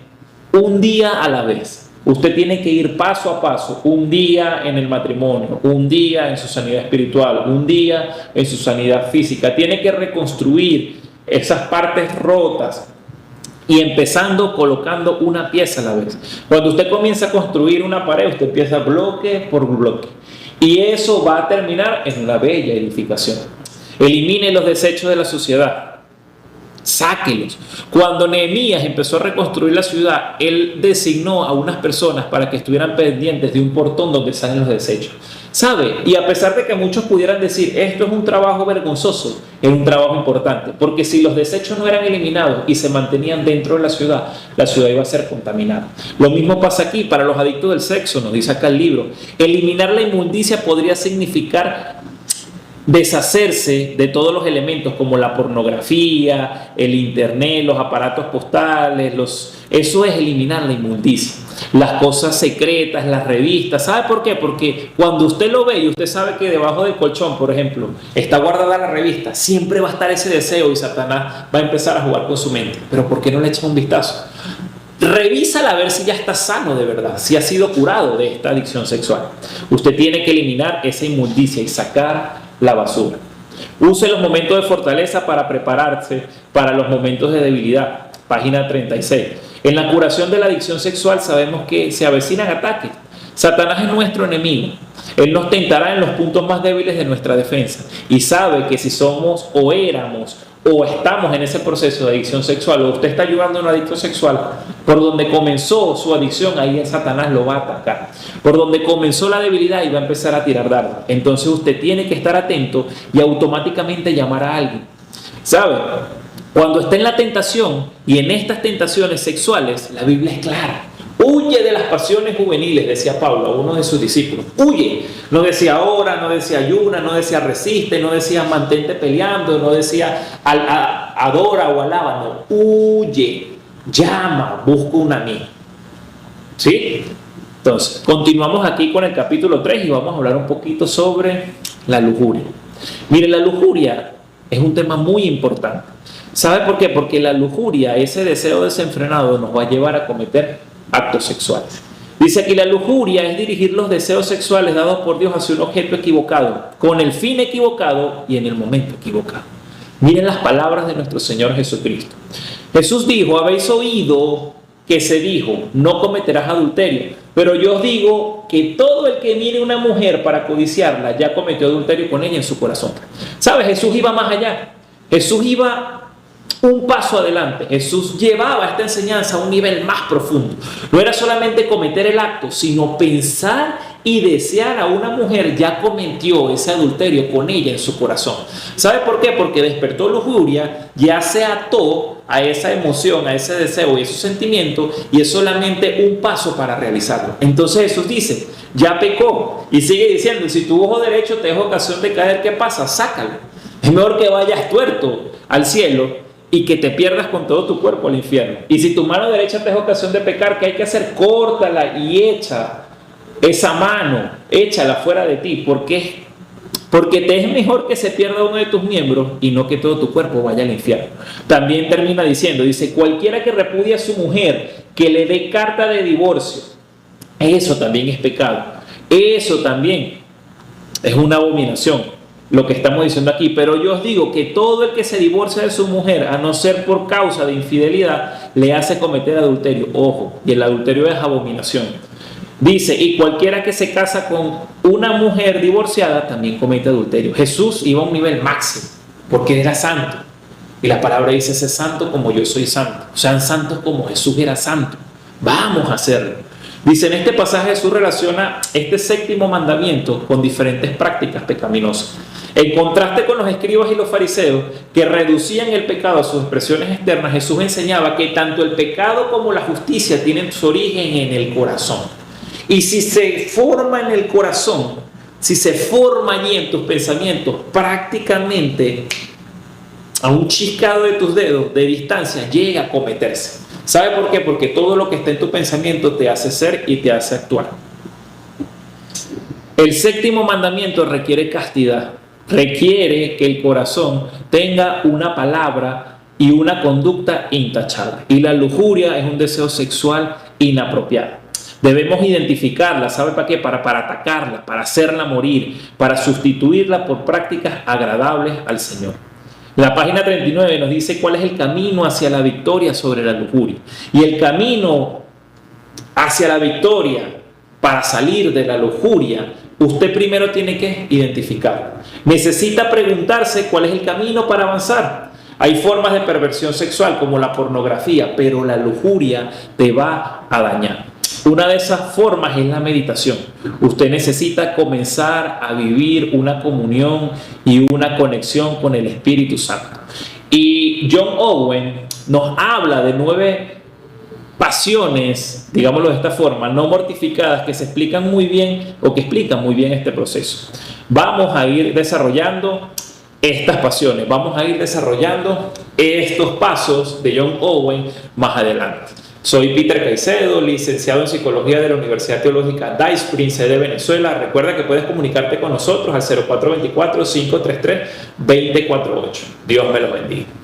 un día a la vez. Usted tiene que ir paso a paso, un día en el matrimonio, un día en su sanidad espiritual, un día en su sanidad física. Tiene que reconstruir esas partes rotas, y empezando colocando una pieza a la vez. Cuando usted comienza a construir una pared, usted empieza bloque por bloque. Y eso va a terminar en una bella edificación. Elimine los desechos de la sociedad. Sáquelos. Cuando Nehemías empezó a reconstruir la ciudad, él designó a unas personas para que estuvieran pendientes de un portón donde salen los desechos. ¿Sabe? Y a pesar de que muchos pudieran decir, esto es un trabajo vergonzoso, es un trabajo importante, porque si los desechos no eran eliminados y se mantenían dentro de la ciudad iba a ser contaminada. Lo mismo pasa aquí para los adictos del sexo, nos dice acá el libro. Eliminar la inmundicia podría significar deshacerse de todos los elementos como la pornografía, el internet, los aparatos postales, eso es eliminar la inmundicia. Las cosas secretas, las revistas. ¿Sabe por qué? Porque cuando usted lo ve y usted sabe que debajo del colchón, por ejemplo, está guardada la revista, siempre va a estar ese deseo y Satanás va a empezar a jugar con su mente. Pero ¿por qué no le echa un vistazo? Revísala a ver si ya está sano de verdad, si ha sido curado de esta adicción sexual. Usted tiene que eliminar esa inmundicia y sacar la basura. Use los momentos de fortaleza para prepararse para los momentos de debilidad. Página 36. En la curación de la adicción sexual sabemos que se avecinan ataques. Satanás es nuestro enemigo. Él nos tentará en los puntos más débiles de nuestra defensa y sabe que si somos o éramos o estamos en ese proceso de adicción sexual o usted está ayudando a un adicto sexual, por donde comenzó su adicción, ahí Satanás lo va a atacar. Por donde comenzó la debilidad y va a empezar a tirar dardos. Entonces usted tiene que estar atento y automáticamente llamar a alguien. ¿Sabe? Cuando está en la tentación y en estas tentaciones sexuales, la Biblia es clara. Huye de las pasiones juveniles, decía Pablo a uno de sus discípulos. Huye. No decía ora, no decía ayuna, no decía resiste, no decía mantente peleando, no decía adora o alaba. No. Huye, llama, busca un amigo. ¿Sí? Entonces, continuamos aquí con el capítulo 3 y vamos a hablar un poquito sobre la lujuria. Miren, la lujuria es un tema muy importante. ¿Sabe por qué? Porque la lujuria, ese deseo desenfrenado, nos va a llevar a cometer actos sexuales. Dice aquí, la lujuria es dirigir los deseos sexuales dados por Dios hacia un objeto equivocado, con el fin equivocado y en el momento equivocado. Miren las palabras de nuestro Señor Jesucristo. Jesús dijo, habéis oído que se dijo, no cometerás adulterio, pero yo os digo que todo el que mire una mujer para codiciarla ya cometió adulterio con ella en su corazón. ¿Sabes? Jesús iba más allá. Jesús iba un paso adelante. Jesús llevaba esta enseñanza a un nivel más profundo. No era solamente cometer el acto, sino pensar y desear a una mujer ya cometió ese adulterio con ella en su corazón. ¿Sabe por qué? Porque despertó lujuria, ya se ató a esa emoción, a ese deseo y esos sentimientos, y es solamente un paso para realizarlo. Entonces Jesús dice, ya pecó, y sigue diciendo, si tu ojo derecho te es ocasión de caer, ¿qué pasa? Sácalo. Es mejor que vayas tuerto al cielo y que te pierdas con todo tu cuerpo al infierno. Y si tu mano derecha te es ocasión de pecar, ¿qué hay que hacer? Córtala y echa esa mano, échala fuera de ti. ¿Por qué? Porque te es mejor que se pierda uno de tus miembros y no que todo tu cuerpo vaya al infierno. También termina diciendo, dice, cualquiera que repudie a su mujer, que le dé carta de divorcio, eso también es pecado. Eso también es una abominación. Lo que estamos diciendo aquí, pero yo os digo que todo el que se divorcia de su mujer, a no ser por causa de infidelidad, le hace cometer adulterio. Ojo, y el adulterio es abominación. Dice, y cualquiera que se casa con una mujer divorciada también comete adulterio. Jesús iba a un nivel máximo, porque era santo. Y la palabra dice, sé santo como yo soy santo. Sean santos como Jesús era santo. Vamos a hacerlo. Dice, en este pasaje Jesús relaciona este séptimo mandamiento con diferentes prácticas pecaminosas. En contraste con los escribas y los fariseos que reducían el pecado a sus expresiones externas, Jesús enseñaba que tanto el pecado como la justicia tienen su origen en el corazón. Y si se forma en el corazón, si se forma allí en tus pensamientos, prácticamente a un chiscado de tus dedos de distancia llega a cometerse. ¿Sabe por qué? Porque todo lo que está en tu pensamiento te hace ser y te hace actuar. El séptimo mandamiento requiere castidad. Requiere que el corazón tenga una palabra y una conducta intachable. Y la lujuria es un deseo sexual inapropiado. Debemos identificarla, ¿sabe para qué? Para atacarla, para hacerla morir, para sustituirla por prácticas agradables al Señor. La página 39 nos dice cuál es el camino hacia la victoria sobre la lujuria. Y el camino hacia la victoria para salir de la lujuria, usted primero tiene que identificarlo. Necesita preguntarse cuál es el camino para avanzar. Hay formas de perversión sexual como la pornografía, pero la lujuria te va a dañar. Una de esas formas es la meditación. Usted necesita comenzar a vivir una comunión y una conexión con el Espíritu Santo. Y John Owen nos habla de 9 pasiones, digámoslo de esta forma, no mortificadas, que se explican muy bien o que explican muy bien este proceso. vamos a ir desarrollando estas pasiones, vamos a ir desarrollando estos pasos de John Owen más adelante. Soy Peter Caicedo, licenciado en Psicología de la Universidad Teológica Dayspring, sede de Venezuela. Recuerda que puedes comunicarte con nosotros al 0424-533-2048. Dios me lo bendiga.